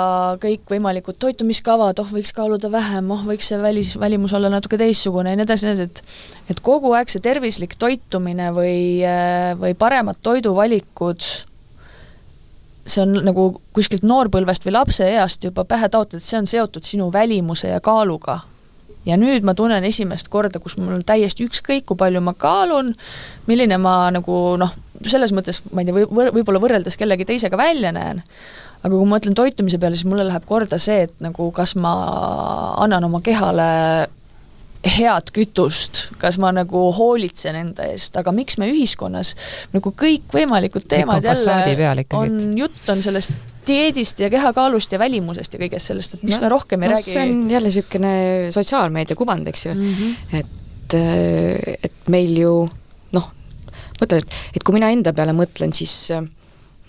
Speaker 2: kõik võimalikud toitumiskavad, võiks kaaluda vähem, võiks see välimus olla natuke teissugune ja nii edasi, et kogu aeg see tervislik toitumine või paremad toiduvalikud, see on nagu kuskilt noorpõlvest või lapse east juba pähe taotled, et see on seotud sinu välimuse ja kaaluga. Ja nüüd ma tunnen esimest korda, kus mul on täiesti ükskõik, kui palju ma kaalun, milline ma nagu, selles mõttes, ma ei tea, võib-olla võrreldes kellegi teisega välja näen, aga kui ma mõtlen toitumise peale, siis mulle läheb korda see, et nagu kas ma annan oma kehale head kütust, kas ma nagu hoolitsen enda eest, aga miks me ühiskonnas nagu kõik võimalikud teemad jälle jutt on sellest dieedist ja kehakaalust ja välimusest ja kõigest sellest, et mis me rohkem ei räägi.
Speaker 4: See on jälle selline sotsiaalmeedia kuvand, eks ju. Et meil ju, mõtlen, et kui mina enda peale mõtlen, siis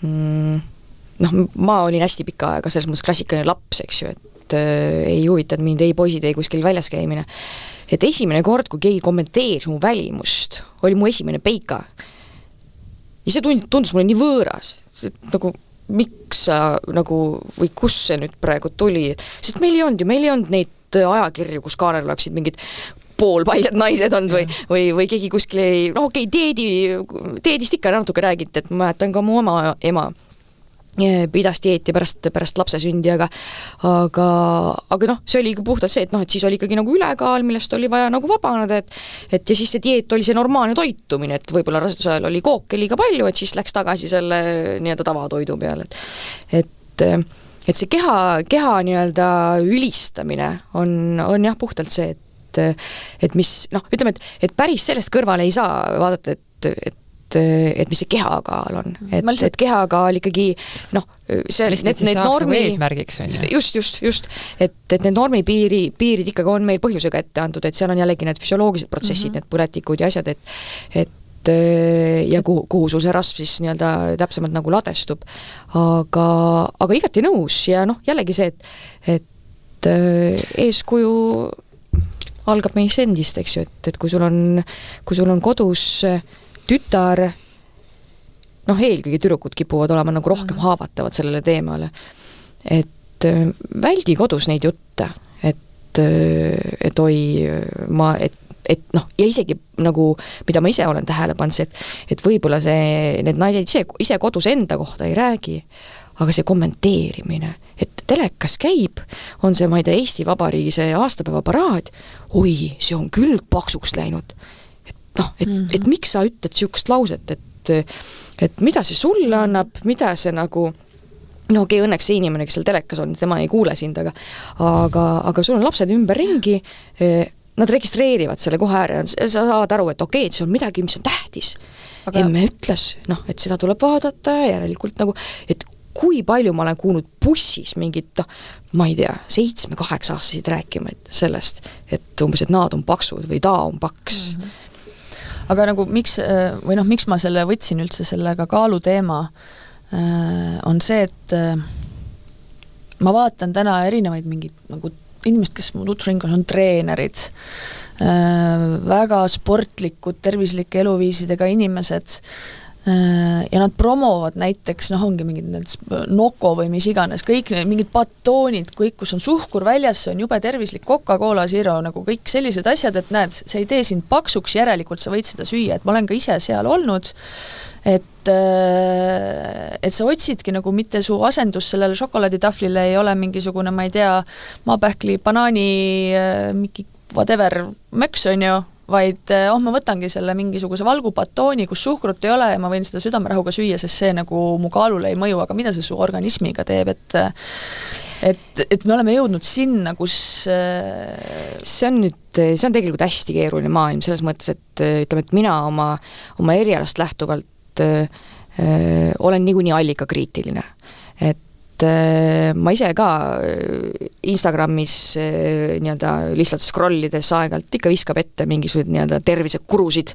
Speaker 4: ma olin hästi pika aega selles mõttes klassikaline laps, eks ju, et ei huvitanud mind ei poisid, ei kuskil väljas käimine. Et esimene kord, kui keegi kommenteeris mu välimust, oli mu esimene peika. Ja see tundus mulle nii võõras, et nagu miks sa nagu, või kus see nüüd praegu tuli, sest meil ei olnud neid ajakirju, kus kaarelaksid mingid poolpaljad naised on või keegi kuskil ei, dieedist ikka natuke räägiti, et ma mäletan ka mu oma ema pidas dieeti pärast lapse sündi, aga see oli puhtalt see, et siis oli ikkagi nagu ülekaal, millest oli vaja nagu vabaneda, et ja siis see dieet oli see normaalne toitumine, et võib-olla raseduse ajal oli kooke liiga palju, et siis läks tagasi selle nii-öelda tavatoidu peale, et see keha nii-öelda ülistamine on jah puhtalt see, et mis, ütleme, et päris sellest kõrvale ei saa vaadata, et mis see kehakaal on. Et kehakaal ikkagi, see
Speaker 3: need normi eesmärgiks on ju.
Speaker 4: Just. Et need normipiirid ikkagi on meil põhjusega ette antud, et seal on jällegi need füsioloogilised protsessid, need põletikud ja asjad, et ja kuhu sul see rasv siis nii-öelda täpsemalt nagu ladestub. Aga igati nõus ja jällegi see, et eeskuju algab meist endist, eks ju, et kui sul on kodus tütar, eelkõige tüdrukud kipuvad olema nagu rohkem haavatavad sellele teemale, et väldi kodus neid jutte, et ja isegi nagu, mida ma ise olen tähele pannud, et võib-olla need naised ise kodus enda kohta ei räägi, aga see kommenteerimine, et telekas käib, on see, ma ei tea, Eesti Vabariigi see aastapäeva paraad, see on küll paksuks läinud. Et miks sa ütled siukest lauset, et mida see sulle annab, mida see nagu, õnneks see inimene, kes seal telekas on, tema ei kuule sind, aga sul on lapsed ümber ringi, nad registreerivad selle kohe ära, sa saad aru, et et see on midagi, mis on tähtis. Emme ütles, et seda tuleb vaadata järelikult nagu, et kui palju ma olen kuulnud bussis mingit, ma ei tea, 7-8 aastasid rääkima sellest, et umbes, et nad on paksud või ta on paks.
Speaker 2: Aga nagu miks ma selle võtsin üldse sellega kaalu teema, on see, et ma vaatan täna erinevaid mingid nagu inimesed, kes mu tutvringus on treenerid, väga sportlikud, tervislike eluviisidega inimesed, ja nad promovad näiteks, ongi mingid Noko või mis iganes, kõik mingid batoonid, kõik, kus on suhkur väljas, see on jube tervislik, Coca-Cola Zero, nagu kõik sellised asjad, et näed, see ei tee sind paksuks, järelikult sa võid seda süüa, et ma olen ka ise seal olnud, et sa otsidki nagu mitte su asendus sellele šokolaaditahvlile ei ole mingisugune, ma ei tea, maapähkli, banaani, mingi whatever möks on ju, vaid ma võtangi selle mingisuguse valgupatooni, kus suhkrut ei ole ja ma võin seda südamerahuga süüa, sest see nagu mu kaalule ei mõju, aga mida see su organismiga teeb, et me oleme jõudnud sinna, kus
Speaker 4: see on tegelikult hästi keeruline maailm selles mõttes, et ütleme, et mina oma erialast lähtuvalt olen niikuinii allikakriitiline, et ma ise ka Instagramis nii-öelda lihtsalt scrollides aeg-ajalt ikka viskab ette mingisugused nii-öelda tervisekurusid,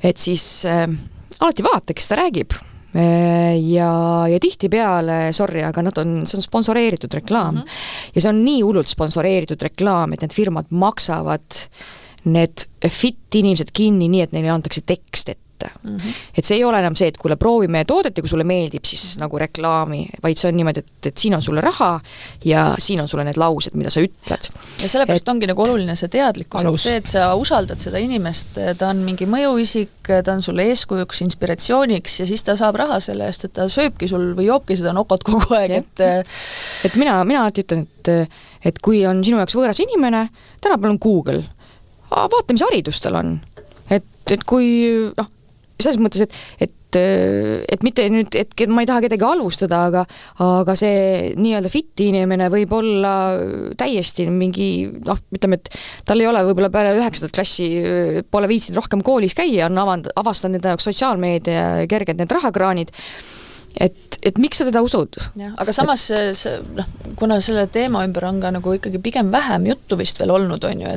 Speaker 4: et siis alati vaata, kes ta räägib ja tihtipeale, sorry, aga see on sponsoreeritud reklaam ja see on nii hullult sponsoreeritud reklaam, et need firmad maksavad need fit inimesed kinni nii, et neile antakse tekst ette. Et see ei ole enam see, et kuule, proovi meie toodet ja kui sulle meeldib, siis nagu reklaami, vaid see on niimoodi, et siin on sulle raha ja siin on sulle need laused, mida sa ütled.
Speaker 2: Ja sellepärast ongi nagu oluline see teadlikkus, et see, et sa usaldad seda inimest, ta on mingi mõjuisik, ta on sulle eeskujuks, inspiratsiooniks ja siis ta saab raha selle eest, et ta sööbki sul või joobki seda nokot kogu aeg,
Speaker 4: et mina alati ütlen, et kui on sinu jaoks võõras inimene, tänapäeval on Google, vaata, mis haridus tal on. Et kui, selles mõttes, et mitte nüüd, et ma ei taha kedagi alustada, aga see nii-öelda fit inimene võib olla täiesti mingi, ütleme, et tal ei ole võib-olla peale 9. klassi pole viitsinud rohkem koolis käia, on avastanud enda jaoks sotsiaalmeedia ja kerged need rahakraanid, et miks sa teda usud?
Speaker 2: Ja, aga samas kuna selle teema ümber on ka nagu ikkagi pigem vähem juttu vist veel olnud, on ju,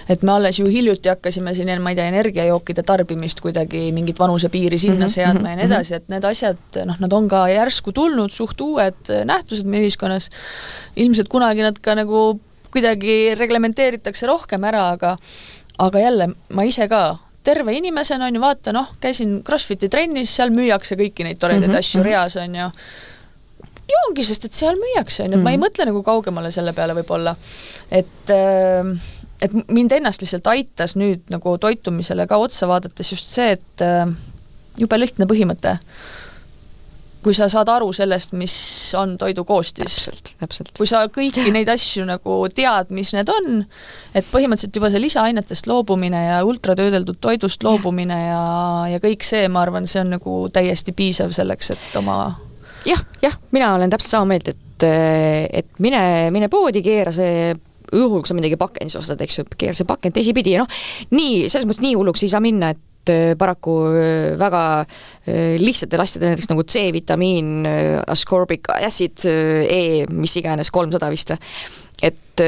Speaker 2: et me alles ju hiljuti hakkasime siin, ma ei tea, energiajookide tarbimist kuidagi mingit vanusepiiri sinna seadma ja nii edasi, et need asjad, nad on ka järsku tulnud, suht uued nähtused meie ühiskonnas, ilmselt kunagi nad ka nagu kuidagi reglementeeritakse rohkem ära, aga jälle, ma ise ka terve inimesena on ju, vaata, käisin CrossFiti trennis, seal müüakse kõiki neid toredaid asju reas, on ju. Ja ongi, sest et seal müüakse, on ju, et ma ei mõtle nagu kaugemale selle peale võib-olla. Et mind ennast lihtsalt aitas nüüd nagu toitumisele ka otsa vaadates just see, et jube lihtne põhimõte. Kui sa saad aru sellest, mis on toidu koostis.
Speaker 4: Täpselt.
Speaker 2: Kui sa kõiki neid asju nagu tead, mis need on, et põhimõtteliselt juba see lisaainetest loobumine ja ultratöödeldud toidust loobumine ja kõik see, ma arvan, see on nagu täiesti piisav selleks, et oma...
Speaker 4: Jah, mina olen täpselt sama meelt, et mine poodi, keera see juhul, kui sa midagi pakendis ostad, eks ju, keera see pakend teisipidi ja nii, selles mõttes nii hulluks ei saa minna, et paraku väga lihtsatel asjadel, näiteks nagu C-vitamiin, ascorbic acid, mis iganes 300 vist või. Et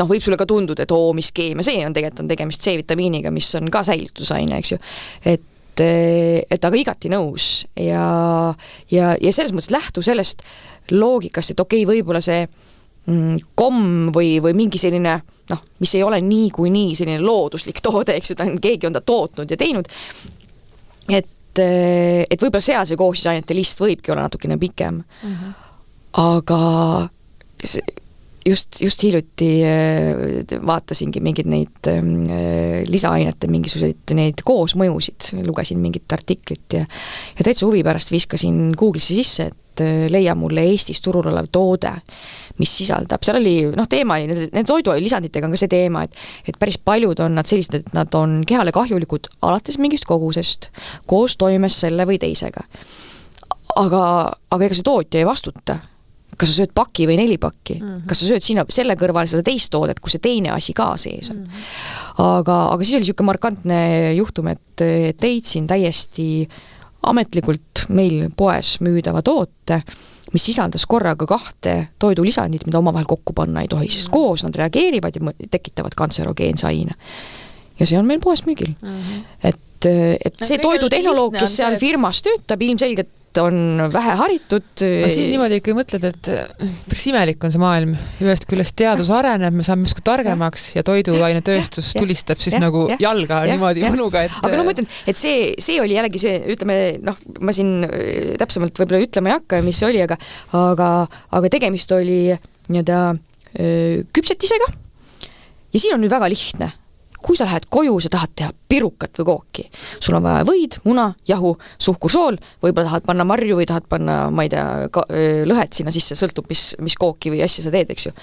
Speaker 4: võib sulle ka tunduda, et mis keemia see on, tegelikult on tegemist C-vitamiiniga, mis on ka säilitusaine, eks ju. Et aga igati nõus ja selles mõttes lähtu sellest loogikast, et okei, võib-olla see komm või mingi selline, mis ei ole nii selline looduslik toode, eks ju, keegi on ta tootnud ja teinud, et võib-olla seal see koostisainete list võibki olla natukene pikem. Aga just hiljuti vaatasingi mingid neid lisaainete mingisuguseid neid koosmõjusid, lugesin mingit artiklit ja täitsa huvi pärast viskasin Google'isse sisse, et leia mulle Eestis turul olev toode, mis sisaldab, seal oli, teema oli, need toidulisanditega on ka see teema, et päris paljud on nad sellised, et nad on kehale kahjulikud alates mingist kogusest, koos toimes selle või teisega. Aga ega see tootja ei vastuta, kas sa sööd paki või 4 pakki, kas sa sööd sinna selle kõrval seda teist toodet, kus see teine asi ka sees on. Aga siis oli niisugune markantne juhtum, et teidsin täiesti ametlikult meil poes müüdava toote, mis sisaldas korraga 2 toidulisandit, mida omavahel kokku panna ei tohi, sest koos nad reageerivad ja tekitavad kantserogeense aine. Ja see on meil poes müügil. Et see toidutehnoloog, kes seal firmas töötab, ilmselgelt on vähe haritud.
Speaker 3: Siin niimoodi ikka mõtled, et päris imelik on see maailm. Ühest küljest teadus areneb, me saame justkui targemaks ja toiduainetööstus tulistab siis nagu jalga niimoodi mõnuga.
Speaker 4: Aga ma ütlen, et see oli jällegi see, ütleme, ma siin täpsemalt võib-olla ütlema ei hakka, mis see oli, aga tegemist oli nii-öelda küpsetisega ja siin on nüüd väga lihtne. Kui sa lähed koju, sa tahad teha pirukat või kooki. Sul on vaja võid, muna, jahu, suhkursool, võib-olla tahad panna marju või tahad panna, ma ei tea, lõhet sinna sisse, sõltub, mis kooki või asja sa teed, eks ju.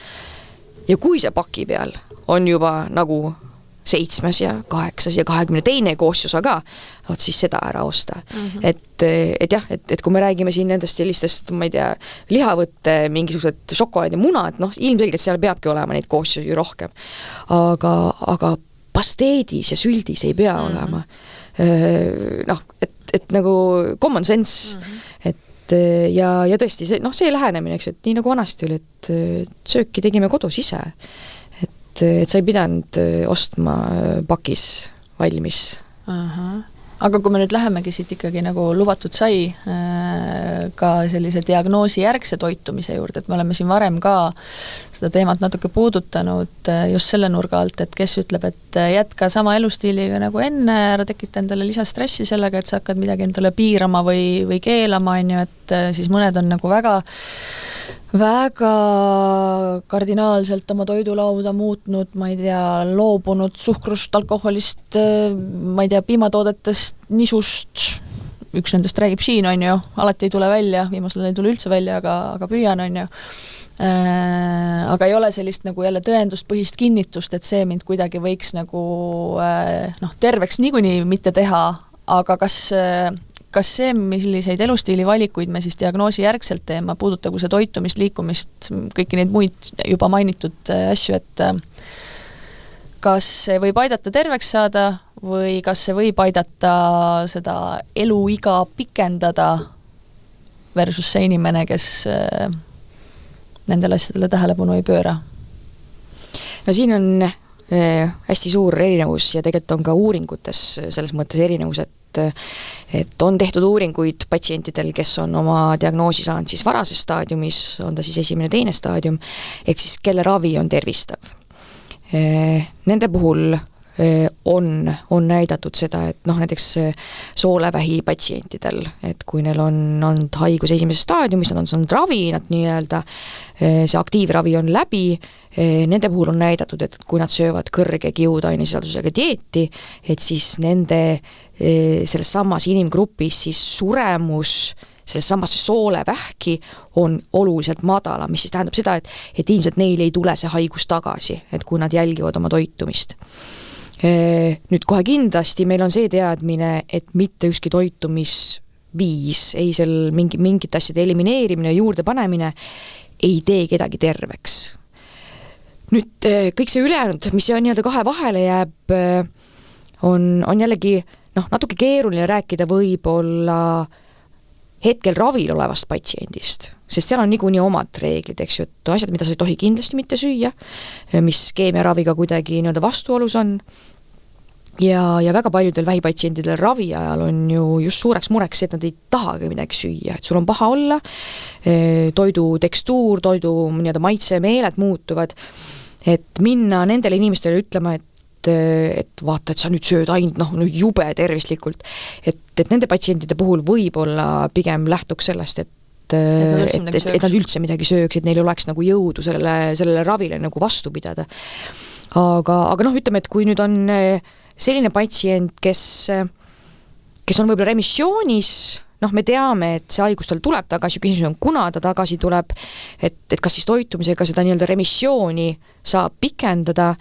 Speaker 4: Ja kui see paki peal on juba nagu 7. ja 8. ja 22. koosseosa ka, vot siis seda ära osta. Et jah, et kui me räägime siin nendest sellistest, ma ei tea, lihavõtte, mingisugused šokolaadimunad, noh, ilmselgelt seal peabki olema neid koosseosi rohkem. Aga pasteedis ja süldis ei pea olema. Noh, et nagu common sense, et ja tõesti, see lähenemine, eks, et nii nagu vanasti oli, et sööki tegime kodus ise. Et sa ei pidanud ostma pakis valmis.
Speaker 2: Aga kui me nüüd lähemegi siit ikkagi nagu lubatud sai ka sellise diagnoosi järgse toitumise juurde, et me oleme siin varem ka seda teemat natuke puudutanud just selle nurga alt, et kes ütleb, et jätka sama elustiiliga nagu enne, ära tekita endale lisastressi sellega, et sa hakkad midagi endale piirama või keelama, on ju, et siis mõned on nagu väga kardinaalselt oma toidulauda muutnud, ma ei tea, loobunud suhkrust, alkoholist, ma ei tea, piimatoodetest, nisust, üks nendest räägib siin, on ju, alati ei tule välja, viimasel ei tule üldse välja, aga püüan, on ju. Aga ei ole sellist nagu jälle tõenduspõhist kinnitust, et see mind kuidagi võiks nagu terveks niikuinii mitte teha, aga kas see, milliseid elustiili valikuid me siis diagnoosi järgselt teeme, puudutagu see toitumist, liikumist, kõiki neid muid juba mainitud asju, et kas see võib aidata terveks saada või kas see võib aidata seda eluiga pikendada versus see inimene, kes nendele asjadele tähelepanu ei pööra?
Speaker 4: No siin on hästi suur erinevus ja tegelikult on ka uuringutes selles mõttes erinevus, et on tehtud uuringuid patsientidel, kes on oma diagnoosi saanud siis varases staadiumis, on ta siis 1., 2. staadium, ehk siis kelle ravi on tervistav. Nende puhul on näidatud seda, et näiteks soolevähi patsientidel, et kui neil on olnud haigus 1. staadiumis, nad on saanud ravi, nad nii-öelda see aktiivravi on läbi, nende puhul on näidatud, et kui nad söövad kõrge kiudainesisaldusega dieeti, et siis nende selles samas inimgrupis siis suremus selles samasse soolevähki on oluliselt madala, mis siis tähendab seda, et ilmselt neil ei tule see haigus tagasi, et kui nad jälgivad oma toitumist. Nüüd kohe kindlasti meil on see teadmine, et mitte ükski toitumisviis, ei seal mingite asjade elimineerimine, juurde panemine ei tee kedagi terveks. Nüüd kõik see ülejäänud, mis on nii-öelda kahe vahele jääb, on jällegi natuke keeruline rääkida võib-olla hetkel ravil olevast patsiendist, sest seal on niikuinii omad reeglid, eks ju, et asjad, mida sa ei tohi kindlasti mitte süüa, mis keemiaraviga kuidagi nii-öelda vastuolus on, ja väga paljudel vähipatsientidel ravi ajal on ju just suureks mureks, et nad ei tahagi midagi süüa, et sul on paha olla, toidu tekstuur, toidu nii-öelda maitse, meeled muutuvad, et minna nendele inimestele ütlema, et vaata, et sa nüüd sööd ainult nüüd jube tervislikult, et nende patsientide puhul võib-olla pigem lähtuks sellest, et nad üldse midagi sööks, et neil oleks nagu jõudu sellele ravile nagu vastu pidada. Aga ütleme, et kui nüüd on selline patsient, kes on võib-olla remissioonis, me teame, et see haigus tal tuleb tagasi, küsimus on, kuna ta tagasi tuleb, et kas siis toitumisega seda nii-öelda remissiooni saab pikendada.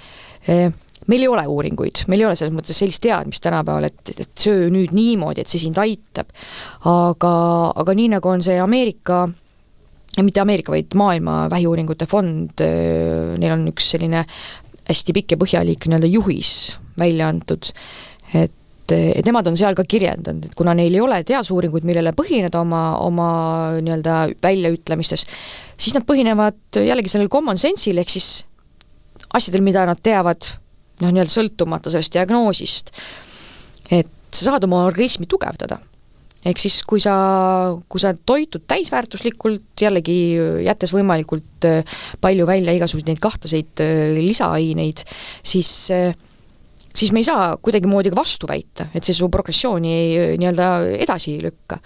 Speaker 4: Meil ei ole uuringuid, meil ei ole selles mõttes sellist teadmist tänapäeval, et söö nüüd niimoodi, et see sind aitab. Aga nii nagu on see mitte Ameerika, vaid maailma vähiuuringute fond, neil on üks selline hästi pikk ja põhjalik nii-öelda juhis välja antud, et nemad on seal ka kirjeldanud, et kuna neil ei ole teadusuuringuid, millele põhineda oma nii-öelda väljaütlemistes, siis nad põhinevad jällegi sellel common sense'il, ehk siis asjadel, mida nad teavad nii-öelda sõltumata sellest diagnoosist, et sa saad oma organismi tugevdada. Ehk siis, kui sa toitud täisväärtuslikult, jällegi jättes võimalikult palju välja igasuguseid neid kahtaseid lisaaineid, siis me ei saa kuidagi moodi vastu väita, et see su progressiooni nii-öelda edasi lükka.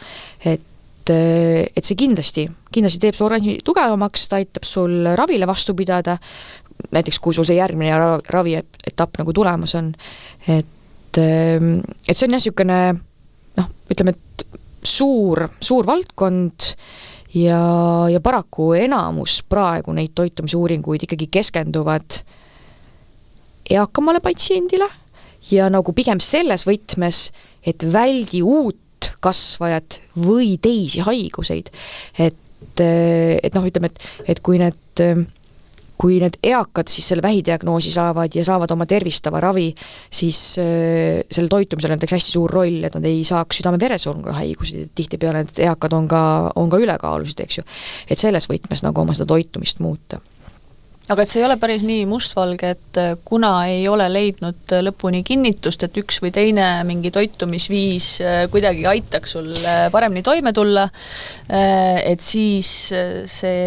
Speaker 4: Et see kindlasti teeb su organismi tugevamaks, ta aitab sul ravile vastu pidada, näiteks kui sul see järgmine ravietapp nagu tulemas on, et see on niisugune ütleme, et suur valdkond ja paraku enamus praegu neid toitumisuuringuid ikkagi keskenduvad eakamale patsiendile ja nagu pigem selles võtmes, et väldi uut kasvajat või teisi haiguseid. Et noh, ütleme, et kui need eakad siis selle vähidiagnoosi saavad ja saavad oma tervistava ravi, siis selle toitumisel on näiteks hästi suur roll, et nad ei saaks südame-veresoonkonna haigusi, tihtipeale need eakad on ka ülekaalusid, eks ju. Et selles võtmes nagu oma seda toitumist muuta.
Speaker 2: Aga et see ei ole päris nii mustvalge, et kuna ei ole leidnud lõpuni kinnitust, et üks või teine mingi toitumisviis kuidagi aitaks sul paremini toime tulla, et siis see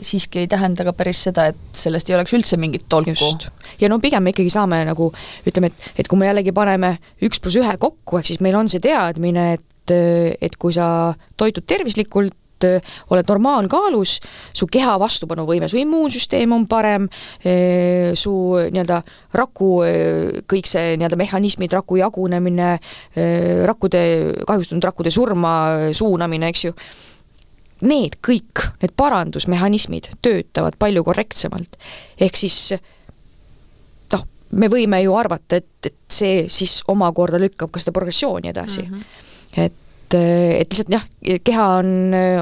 Speaker 2: siiski ei tähenda ka päris seda, et sellest ei oleks üldse mingit tolku. Just.
Speaker 4: Ja no pigem me ikkagi saame nagu, ütleme, et kui me jällegi paneme 1+1 kokku, ehk siis meil on see teadmine, et kui sa toitud tervislikult, oled normaalkaalus, su keha vastupanuvõime, su immuunsüsteem on parem, su nii-öelda raku, kõik see nii-öelda mehhanismid, raku jagunemine, kahjustunud rakkude surma suunamine, eks ju. Need kõik, need parandusmehhanismid töötavad palju korrektsemalt. Ehk siis me võime ju arvata, et see siis omakorda lükkab ka seda progressiooni edasi. Et lihtsalt jah, keha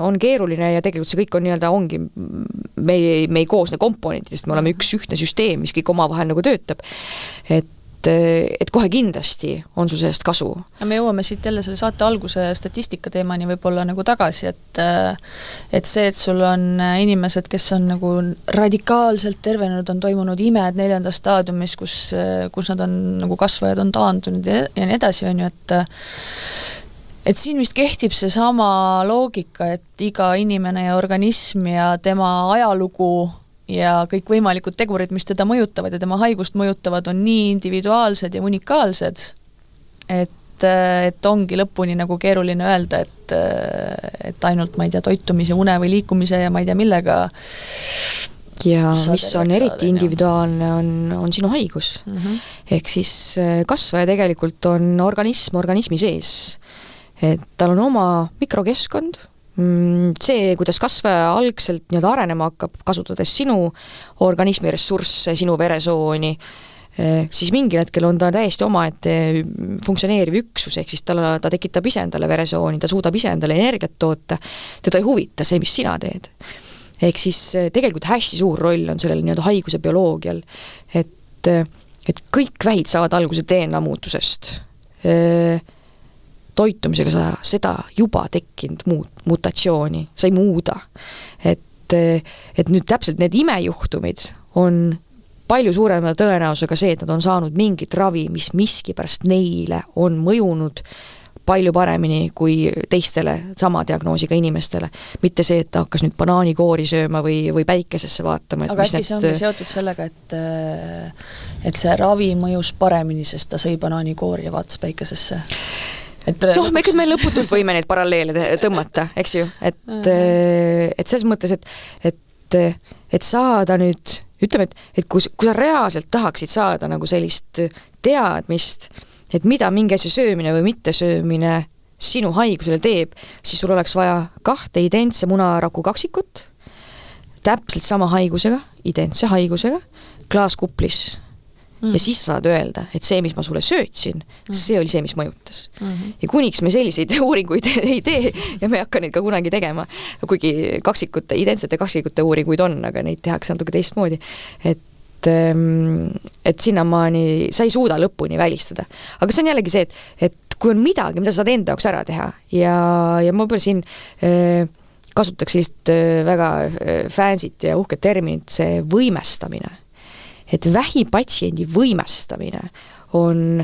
Speaker 4: on keeruline ja tegelikult see kõik on nii-öelda ongi, me ei koosne komponentidest, me oleme üks ühtne süsteem, mis kõik omavahel nagu töötab. Et kohe kindlasti on sul sellest kasu.
Speaker 2: Me jõuame siit jälle selle saate alguse statistika teemani võib-olla nagu tagasi, et see, et sul on inimesed, kes on nagu radikaalselt tervenenud, on toimunud imed 4. staadiumis, kus nad on nagu kasvajad on taandunud ja nii edasi, on ju, et siin vist kehtib see sama loogika, et iga inimene ja organism ja tema ajalugu ja kõik võimalikud tegurid, mis teda mõjutavad ja tema haigust mõjutavad, on nii individuaalsed ja unikaalsed, et ongi lõpuni nagu keeruline öelda, et ainult, ma ei tea, toitumise, une või liikumise ja ma ei tea millega
Speaker 4: ja mis on eriti individuaalne, on sinu haigus. Ehk siis kasvaja tegelikult on organismi sees. Et tal on oma mikrokeskkond, see, kuidas kasvaja algselt nii-öelda arenema hakkab, kasutades sinu organismi ressursse, sinu veresooni, siis mingil hetkel on ta täiesti omaette funktsioneeriv üksus, ehk siis ta tekitab ise endale veresooni, ta suudab ise endale energiat toota, teda ei huvita see, mis sina teed. Ehk siis tegelikult hästi suur roll on sellel nii-öelda haiguse bioloogial, et kõik vähid saavad alguse DNA muutusest. Toitumisega sa seda juba tekkinud mutatsiooni, sa ei muuda. Et nüüd täpselt need imejuhtumid on palju suurema tõenäosusega see, et nad on saanud mingit ravi, mis miski pärast neile on mõjunud palju paremini kui teistele sama diagnoosiga inimestele. Mitte see, et ta hakkas nüüd banaanikoori sööma või päikesesse vaatama.
Speaker 2: Aga äkki see ongi seotud sellega, et see ravi mõjus paremini, sest ta sõi banaanikoori ja vaatas päikesesse?
Speaker 4: Me lõputult võime neid paralleele tõmmata, eks ju, et selles mõttes, et saada nüüd, ütleme, et kui sa reaalselt tahaksid saada nagu sellist teadmist, et mida mingi asja söömine või mitte söömine sinu haigusele teeb, siis sul oleks vaja 2 identse munaraku kaksikut, täpselt sama haigusega, identse haigusega, klaaskuplis. Ja siis sa saad öelda, et see, mis ma sulle söötsin, see oli see, mis mõjutas. Ja kuniks me selliseid uuringuid ei tee ja me hakka neid ka kunagi tegema, kuigi identsete kaksikute uuringuid on, aga neid tehakse natuke teistmoodi. Et sinnamaani sa ei suuda lõpuni välistada. Aga see on jällegi see, et kui on midagi, mida sa saad enda jaoks ära teha ja ma võib-olla siin kasutaks sellist väga fancy't ja uhket terminit, see võimestamine. Et vähipatsiendi võimestamine on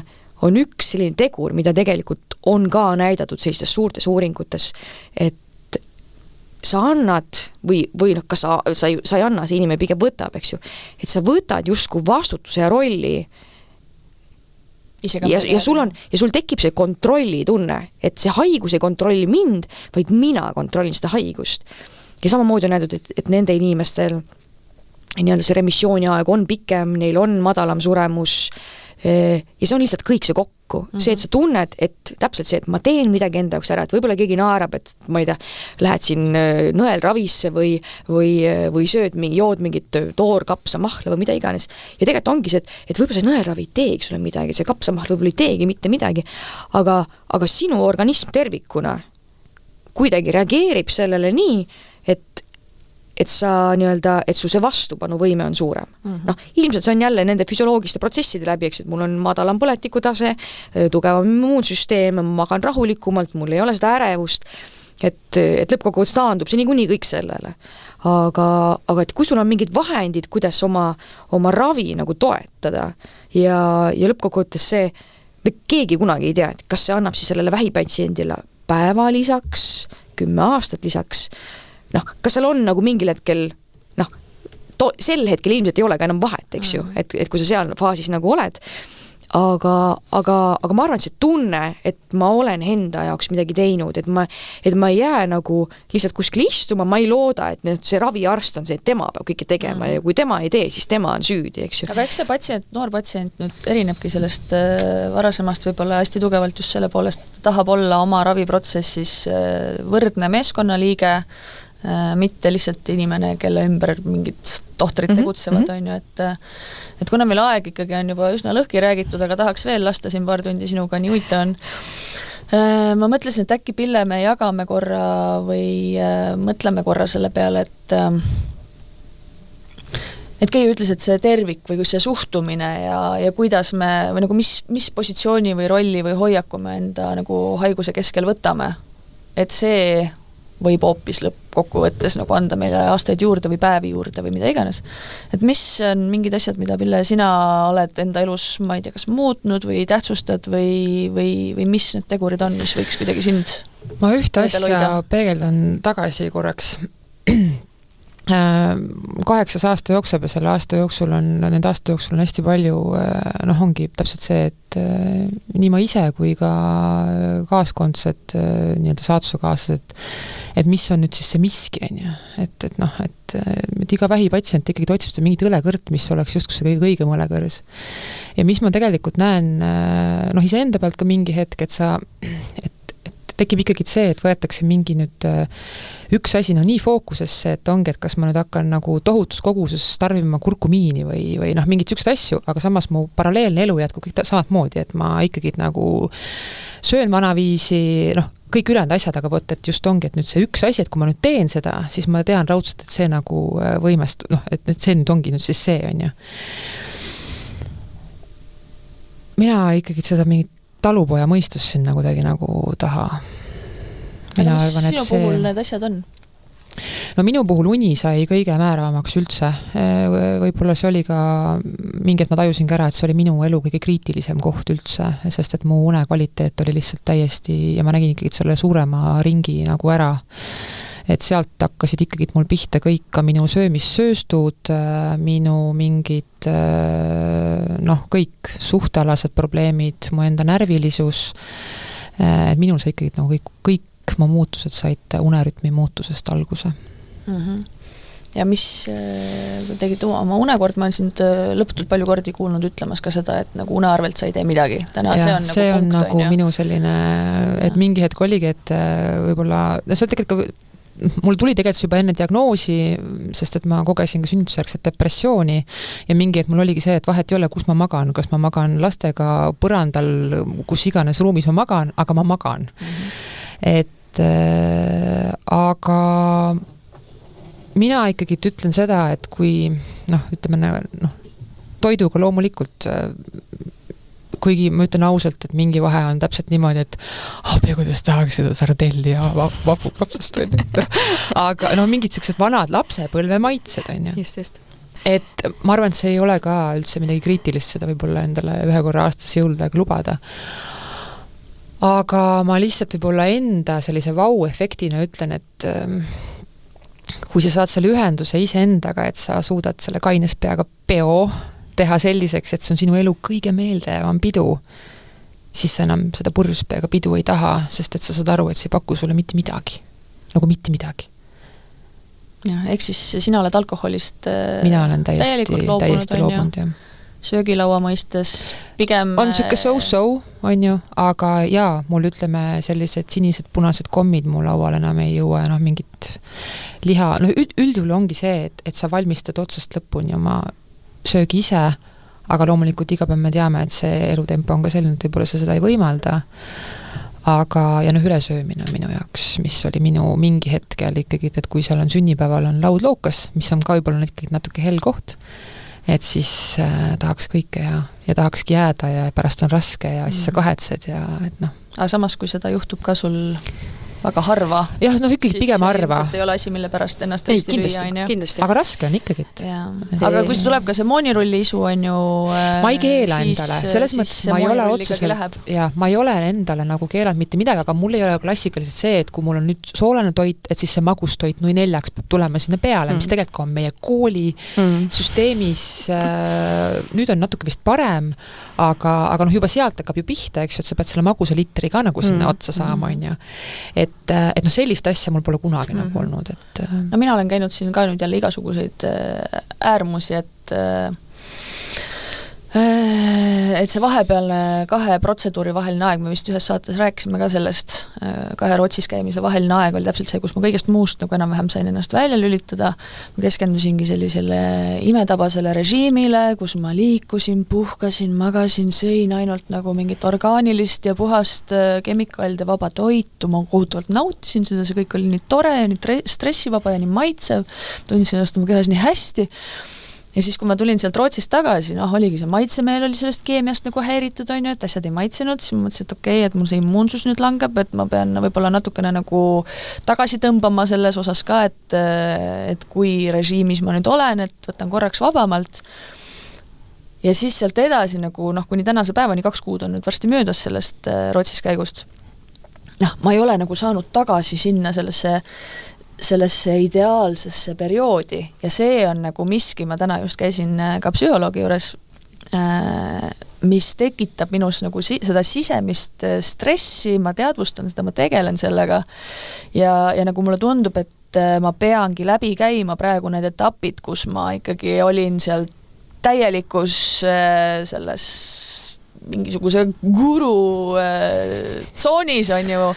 Speaker 4: üks selline tegur, mida tegelikult on ka näidatud sellistes suurtes uuringutes, et sa annad või kas sa ei anna, see inimene pigem võtab, eks ju, et sa võtad justkui vastutuse ja rolli ja sul tekib see kontrolli tunne, et see haigus ei kontrolli mind, vaid mina kontrollin seda haigust. Ja samamoodi on näidud, et nende inimestel see remissiooni aeg on pikem, neil on madalam suremus ja see on lihtsalt kõik see kokku. terviklikku, see, et sa tunned, et täpselt see, et ma teen midagi enda jaoks ära, et võib-olla keegi naerab, et ma ei tea, lähed siin nõelravisse või sööd jood mingit toorkapsamahla või mida iganes. Ja tegelikult ongi see, et võib-olla see nõelravi ei teegi sulle midagi, see kapsamahl võib-olla ei teegi mitte midagi, aga sinu organism tervikuna kuidagi reageerib sellele nii, et sa nii-öelda, et su see vastupanuvõime on suurem. Ilmselt see on jälle nende füsioloogiste protsesside läbi, eks, et mul on madalam põletikutase, tugevam immuunsüsteem, ma magan rahulikumalt, mul ei ole seda ärevust, et lõppkokkuvõttes taandub see niikuinii kõik sellele. Aga et kui sul on mingid vahendid, kuidas oma ravi nagu toetada ja lõppkokkuvõttes see, me keegi kunagi ei tea, et kas see annab siis sellele vähipatsiendile päeva lisaks, 10 aastat lisaks, kas seal on nagu mingil hetkel, sel hetkel ilmselt ei ole ka enam vahet, eks ju, et kui sa seal faasis nagu oled, aga ma arvan, et see tunne, et ma olen enda jaoks midagi teinud, et ma ei jää nagu lihtsalt kuskil istuma, ma ei looda, et see raviarst on see, et tema peab kõike tegema ja kui tema ei tee, siis tema on süüdi, eks ju.
Speaker 2: Aga eks see noor patsient nüüd erinebki sellest varasemast võib-olla hästi tugevalt just selle poolest, et ta tahab olla oma raviprotsessis võrdne meeskonnaliige, mitte lihtsalt inimene, kelle ümber mingid tohtrid tegutsevad, on ju, et kuna meil aeg ikkagi on juba üsna lõhki räägitud, aga tahaks veel lasta siin paar tundi sinuga, nii huvitav on. Ma mõtlesin, et äkki Pille me jagame korra või mõtleme korra selle peale, et keegi ütles, et see tervik või see suhtumine ja kuidas me, või nagu mis positsiooni või rolli või hoiaku me enda nagu haiguse keskel võtame, et see võib hoopis lõppkokkuvõttes nagu anda meile aastaid juurde või päevi juurde või mida iganes. Et mis on mingid asjad, mida, Pille, sina oled enda elus, ma ei tea, kas muutnud või tähtsustad või mis need tegurid on, mis võiks kuidagi sind
Speaker 3: ma ühte asja peegeldan tagasi korraks. 8 aasta jooksul ja selle aasta jooksul nende aasta jooksul on hästi palju, ongi täpselt see, et nii ma ise kui ka kaaskondsed nii-öelda saatusekaaslased, et mis on nüüd siis see miski, on ju, et iga vähipatsient ikkagi otsib seda mingit õlekõrt, mis oleks justkui see kõige õigem õlekõrs. Ja mis ma tegelikult näen, iseenda pealt ka mingi hetk, et tekib ikkagi see, et võetakse mingi nüüd üks asi nii fookusesse, et ongi, et kas ma nüüd hakkan nagu tohutus koguses tarbima kurkumiini või mingit sükst asju, aga samas mu paralleelne elu jätkub kõik samamoodi, et ma ikkagi nagu söön vanaviisi, kõik ülejäänud asjad, aga võtta, et just ongi, et nüüd see üks asi, et kui ma nüüd teen seda, siis ma tean raudselt, et see nagu võimest, et see nüüd ongi nüüd siis see, on ju. Mina ikkagi seda mingit talupoja mõistus sinna kuidagi nagu taha.
Speaker 2: Mina arvan, et sinu puhul need asjad on?
Speaker 3: Minu puhul uni sai kõige määravamaks üldse. Võib-olla see oli ka mingi, et ma tajusin ka ära, et see oli minu elu kõige kriitilisem koht üldse, sest et mu une kvaliteet oli lihtsalt täiesti, ja ma nägin ikkagi selle suurema ringi nagu ära. Et sealt hakkasid ikkagi mul pihta kõik ka minu söömissööstud, minu mingid kõik suhtealased probleemid, mu enda närvilisus. Minul sai ikkagi nagu kõik mu muutused said unerütmi muutusest alguse.
Speaker 2: Ja mis tegid oma unekord, ma olen sind lõputult palju kordi kuulnud ütlemas ka seda, et nagu unearvelt sa ei tee midagi. Täna
Speaker 3: ja,
Speaker 2: see on
Speaker 3: nagu punkt, minu selline, et mingi hetk oligi, et võib-olla, see on tegelikult ka mul tuli tegelikult juba enne diagnoosi, sest et ma kogesin ka sünnitusjärgset depressiooni ja mingi, et mul oligi see, et vahet ei ole, kus ma magan, kas ma magan lastega põrandal, kus iganes ruumis ma magan, aga ma magan. Et aga mina ikkagi ütlen seda, et kui toiduga loomulikult kuigi ma ütlen ausalt, et mingi vahe on täpselt niimoodi, et kuidas tahaks seda sardelli ja vapupapsast või aga mingid sellised vanad lapsepõlve maitsed on ju.
Speaker 4: Just.
Speaker 3: Et ma arvan, et see ei ole ka üldse midagi kriitilist, seda võib-olla endale ühe korra aastas jõuludaga lubada. Aga ma lihtsalt võib-olla enda sellise vau-efektina ütlen, et kui sa saad selle ühenduse iseendaga, et sa suudad selle kaines peaga peo teha selliseks, et see on sinu elu kõige meeldejavam pidu, siis sa enam seda purjuspeaga pidu ei taha, sest et sa saad aru, et see ei paku sulle mitte midagi. Nagu mitte midagi.
Speaker 2: Ja, ehk siis sina oled alkoholist
Speaker 3: mina olen täiesti loobunud, jah.
Speaker 2: söögilaua mõistes pigem
Speaker 3: on siuke so-so, on ju, aga jaa, mul ütleme sellised sinised, punased kommid mu laual enam ei jõua ja mingit liha, üldjuhul ongi see, et sa valmistad otsast lõpuni oma söögi ise, aga loomulikult iga päev me teame, et see elutempo on ka selline, et võib-olla sa seda ei võimalda. Aga, ja ülesöömine on minu jaoks, mis oli minu mingi hetkel ikkagi, et kui seal on sünnipäeval on laud lookas, mis on ka võib-olla ikkagi natuke hell koht, et siis tahaks kõike ja tahakski jääda ja pärast on raske ja siis sa kahetsed ja et
Speaker 2: Aga samas, kui seda juhtub ka sul väga harva.
Speaker 3: Jah, ikkagi pigem harva.
Speaker 2: Siis ei ole asi, mille pärast ennast tõesti lüüa.
Speaker 3: Aga raske on ikkagi.
Speaker 2: Aga kui see tuleb ka see moonirulli isu on ju...
Speaker 3: Ma ei keela endale. Selles mõttes ma ei ole otseselt... ma ei ole endale nagu keelanud mitte midagi, aga mul ei ole klassikaliselt see, et kui mul on nüüd soolane toit, et siis see magustoit 4 peab tulema sinna peale, mis tegelikult on meie kooli süsteemis. Nüüd on natuke vist parem, aga juba sealt hakkab ju pihta, eks, et sa pead selle magusa litri ka nagu sinna otsa saama, on ju. Et sellist asja mul pole kunagi nagu olnud, et...
Speaker 2: No mina olen käinud siin ka nüüd jälle igasuguseid äärmusi, et see vahepealne 2 protseduuri vaheline aeg, me vist ühes saates rääkisime ka sellest, 2 Rootsis käimise vaheline aeg oli täpselt see, kus ma kõigest muust nagu enam-vähem sain ennast välja lülitada. Ma keskendusingi sellisele imetabasele režiimile, kus ma liikusin, puhkasin, magasin, sõin ainult nagu mingit orgaanilist ja puhast kemikaalide vaba toitu, ma kohutavalt nautisin seda, see kõik oli nii tore ja nii stressivaba ja nii maitsev, tundisin ennast oma kehas nii hästi. Ja siis, kui ma tulin sealt Rootsist tagasi, oligi see maitsemeel oli sellest keemiast nagu häiritud, on ju, et asjad ei maitsenud, siis ma mõtlesin, et okei, et mul see immuunsus nüüd langeb, et ma pean võib-olla natukene nagu tagasi tõmbama selles osas ka, et kui režiimis ma nüüd olen, et võtan korraks vabamalt. Ja siis sealt edasi nagu, kuni tänase päevani 2 kuud on nüüd varsti möödas sellest Rootsis käigust. Ma ei ole nagu saanud tagasi sinna sellesse ideaalsesse perioodi ja see on nagu miski, ma täna just käisin ka psühholoogi juures, mis tekitab minus nagu seda sisemist stressi, ma teadvustan seda, ma tegelen sellega ja nagu mulle tundub, et ma peangi läbi käima praegu need etapid, kus ma ikkagi olin seal täielikus selles mingisuguse guru tsoonis on ju,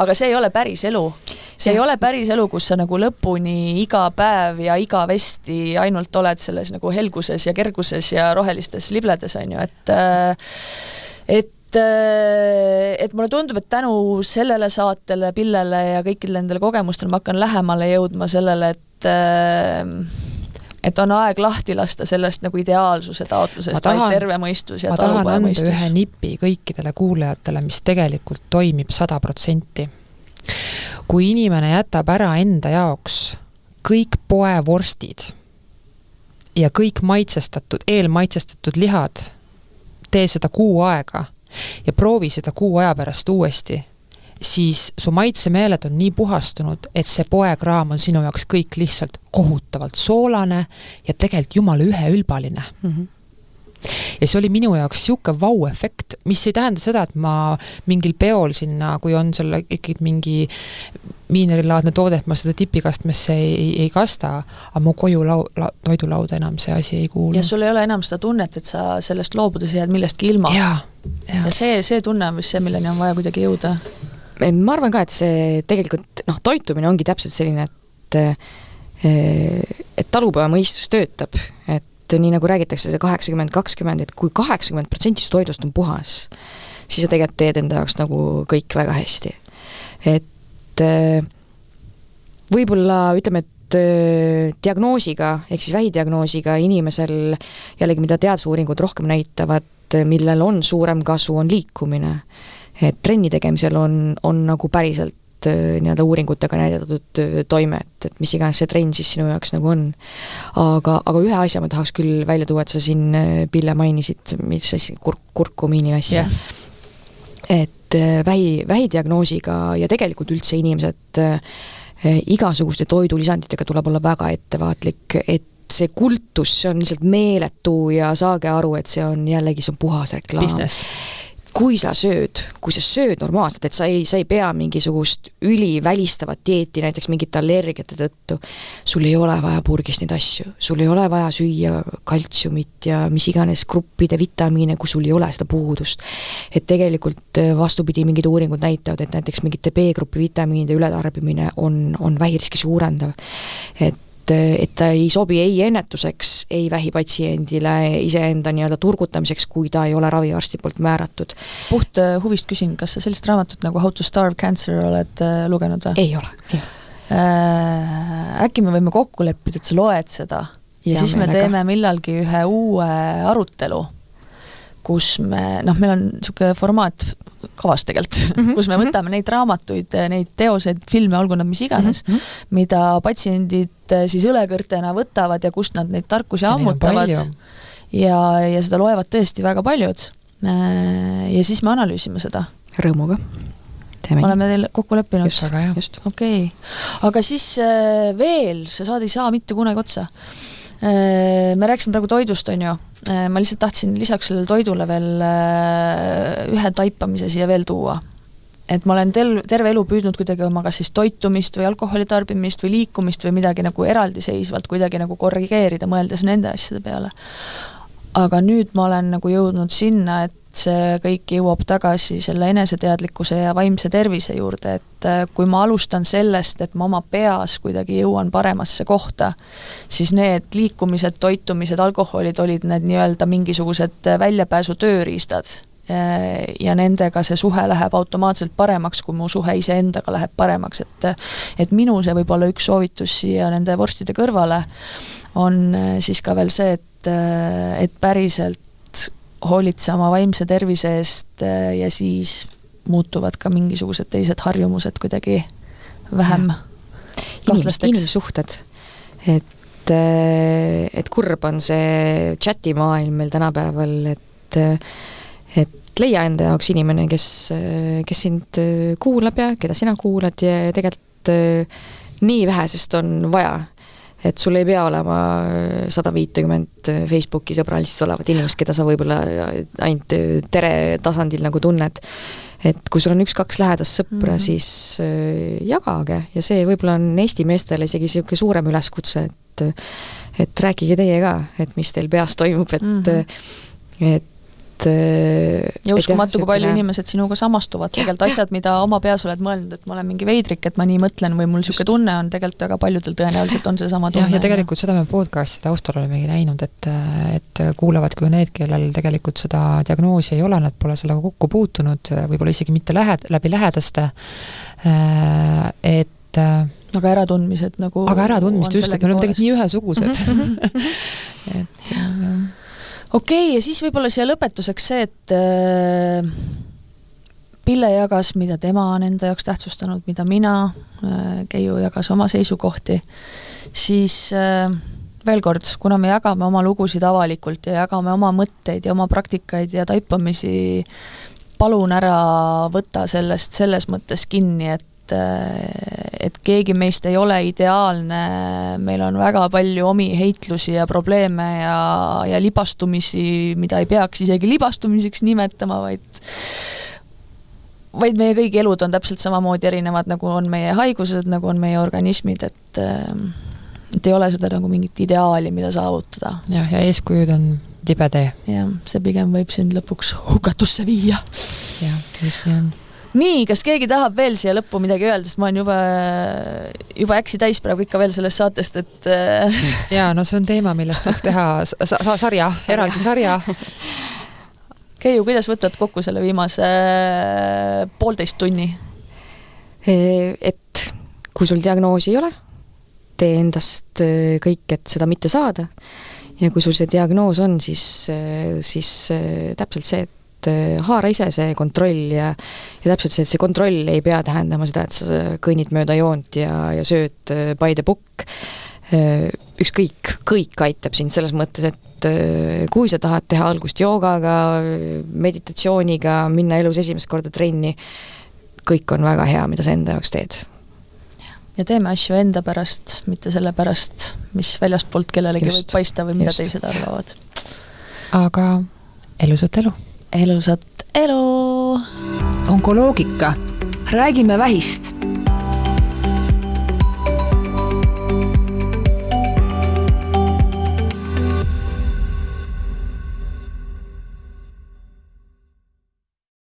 Speaker 2: aga see ei ole päris elu. See ei ole päris elu, kus sa nagu lõpuni iga päev ja igavesti ainult oled selles nagu helguses ja kerguses ja rohelistes libledes on ju, et mulle tundub, et tänu sellele saatele, pillele ja kõikidele nendele kogemustele ma hakkan lähemale jõudma sellele, et on aeg lahti lasta sellest nagu ideaalsuse taotlusest, vaid terve mõistus ja talupoja mõistus.
Speaker 3: Ma tahan anda ühe nipi kõikidele kuulajatele, mis tegelikult toimib 100%. Kui inimene jätab ära enda jaoks kõik poevorstid ja kõik eelmaitsestatud lihad, tee seda 6 aega ja proovi seda 6 aja pärast uuesti, siis su maitsemeeled on nii puhastunud, et see poekraam on sinu jaoks kõik lihtsalt kohutavalt soolane ja tegelikult jumala üheülbaline. Ja see oli minu jaoks siuke vau-efekt, mis ei tähenda seda, et ma mingil peol sinna, kui on selle ikkagi mingi miinerilaadne toode, et ma seda tipikastmesse ei kasta, aga mu koju toidulauda enam see asi ei kuulu.
Speaker 2: Ja sul ei ole enam seda tunnet, et sa sellest loobudes jääd millestki ilma. Ja see tunne on vist see, milleni on vaja kuidagi jõuda.
Speaker 4: Ma arvan ka, et see tegelikult, toitumine ongi täpselt selline, et talupoja mõistus töötab, et nii nagu räägitakse see 80-20, et kui 80% toidust on puhas, siis sa tegelikult teed enda jaoks nagu kõik väga hästi. Et võib-olla ütleme, et diagnoosiga, ehk siis vähidiagnoosiga inimesel, jällegi mida teadusuuringud rohkem näitavad, millel on suurem kasu, on liikumine. Et trenni tegemisel on nagu päriselt nii-öelda uuringutega näidatud toime, et mis iganes see trenn siis sinu jaoks nagu on. Aga ühe asja ma tahaks küll välja tuua, et sa siin Pille mainisid, mis siis kurkumiini asja. Et vähidiagnoosiga ja tegelikult üldse inimesed igasuguste toidulisanditega tuleb olla väga ettevaatlik, et see kultus, see on lihtsalt meeletu ja saage aru, et see on jällegi, see on puhas reklaam.
Speaker 3: Business.
Speaker 4: kui sa sööd normaalselt, et sa ei pea mingisugust ülivälistavat dieeti, näiteks mingite allergiate tõttu, sul ei ole vaja purgist neid asju, sul ei ole vaja süüa kaltsiumit ja mis iganes gruppide vitamiine, kui sul ei ole seda puudust. Et tegelikult vastupidi, mingid uuringud näitavad, et näiteks mingite B-gruppi vitamiinide ületarbimine on vähiriski suurendav. Et ta ei sobi ei ennetuseks, ei vähipatsiendile, iseenda nii-öelda turgutamiseks, kui ta ei ole raviarsti poolt määratud.
Speaker 2: Puht huvist küsin, kas sa sellist raamatut nagu How to Starve Cancer oled lugenud või?
Speaker 4: Ei ole.
Speaker 2: Äkki me võime kokku leppida, et sa loed seda ja siis me teeme millalgi ühe uue arutelu, kus meil on niisugune formaat kavas tegelikult, kus me võtame neid raamatuid, neid teoseid, filme, olgu nad mis iganes, mida patsiendid siis õlekõrtena võtavad ja kust nad neid tarkusi ammutavad ja seda loevad tõesti väga paljud. Ja siis me analüüsime seda.
Speaker 4: Rõõmuga.
Speaker 2: Oleme teil kokku leppinud.
Speaker 4: Just.
Speaker 2: Okei. Aga siis veel, see saade ei saa mitte kunagi otsa. Me rääkisime praegu toidust, on ju. Ma lihtsalt tahtsin lisaks sellele toidule veel ühe taipamise siia veel tuua. Et ma olen terve elu püüdnud kuidagi oma kas siis toitumist või alkoholitarbimist või liikumist või midagi nagu eraldiseisvalt kuidagi nagu korrigeerida, mõeldes nende asjade peale. Aga nüüd ma olen nagu jõudnud sinna, et see kõik jõuab tagasi selle eneseteadlikkuse ja vaimse tervise juurde, et kui ma alustan sellest, et ma oma peas kuidagi jõuan paremasse kohta, siis need liikumised, toitumised, alkoholid olid need nii-öelda mingisugused väljapääsu tööriistad ja nendega see suhe läheb automaatselt paremaks, kui mu suhe iseendaga läheb paremaks, et minu see võib-olla üks soovitus siia nende vorstide kõrvale on siis ka veel see, et päriselt hoolitse oma vaimse tervise eest ja siis muutuvad ka mingisugused teised harjumused kuidagi vähem kahtlasteks.
Speaker 4: Inimsuhted. Et kurb on see chatimaailm meil tänapäeval, et leia enda jaoks inimene, kes sind kuulab ja keda sina kuulad ja tegelikult nii vähesest on vaja. Et sul ei pea olema 150 Facebooki sõbralist olevat inimest, keda sa võib-olla ainult tere tasandil nagu tunned. Et kui sul on 1-2 lähedast sõpra, siis jagage ja see võib-olla on Eesti meestele isegi selline suurem üleskutse, et rääkige teie ka, et mis teil peas toimub,
Speaker 2: ja uskumatu, kui palju inimesed sinuga samastuvad, tegelikult asjad, mida oma peas oled mõelnud, et ma olen mingi veidrik, et ma nii mõtlen või mul niisugune tunne on, tegelikult väga paljudel tõenäoliselt on see sama tunne.
Speaker 3: Ja tegelikult seda me podcasti taustal olemegi näinud, et kuulavad kui need, kellel tegelikult seda diagnoosi ei ole, nad pole sellega kokku puutunud, võib-olla isegi mitte läbi lähedaste, et
Speaker 2: aga äratundmised nagu
Speaker 3: aga äratundmised just, et me oleme tegelikult nii ühesugused. Et
Speaker 2: Okei, ja siis võib-olla siia lõpetuseks see, et Pille jagas, mida tema on enda jaoks tähtsustanud, mida mina, Keiu jagas oma seisukohti, siis veel kord, kuna me jagame oma lugusid avalikult ja jagame oma mõtteid ja oma praktikaid ja taipamisi, palun ära võtta sellest selles mõttes kinni, et keegi meist ei ole ideaalne, meil on väga palju omi heitlusi ja probleeme ja libastumisi, mida ei peaks isegi libastumiseks nimetama, vaid meie kõigi elud on täpselt samamoodi erinevad, nagu on meie haigused, nagu on meie organismid, et ei ole seda nagu mingit ideaali, mida saavutada.
Speaker 3: Ja eeskujud on libe tee.
Speaker 2: Ja see pigem võib sind lõpuks hukatusse viia.
Speaker 3: Ja, just nii on.
Speaker 2: Nii, kas keegi tahab veel siia lõppu midagi öelda, sest ma olen juba äksi täis praegu ikka veel sellest saatest, et
Speaker 3: jaa, no see on teema, millest võiks teha sarja, eraldi sarja.
Speaker 2: Keiu, kuidas võtad kokku selle viimase 1,5 tunni?
Speaker 4: Et kui sul diagnoosi ei ole, tee endast kõik, et seda mitte saada. Ja kui sul see diagnoos on, siis täpselt see, et haara ise see kontroll ja täpselt see, et see kontroll ei pea tähendama seda, et sa kõnnid mööda joont ja sööd by the book. Kõik aitab sind selles mõttes, et kui sa tahad teha algust joogaga, meditatsiooniga, minna elus esimest korda trenni, kõik on väga hea, mida sa enda jaoks teed.
Speaker 2: Ja teeme asju enda pärast, mitte selle pärast, mis väljastpoolt kellelegi võib paista või mida teised arvavad.
Speaker 3: Aga elusat elu!
Speaker 2: Elusat elu!
Speaker 1: onkoloogika.
Speaker 2: räägime vähist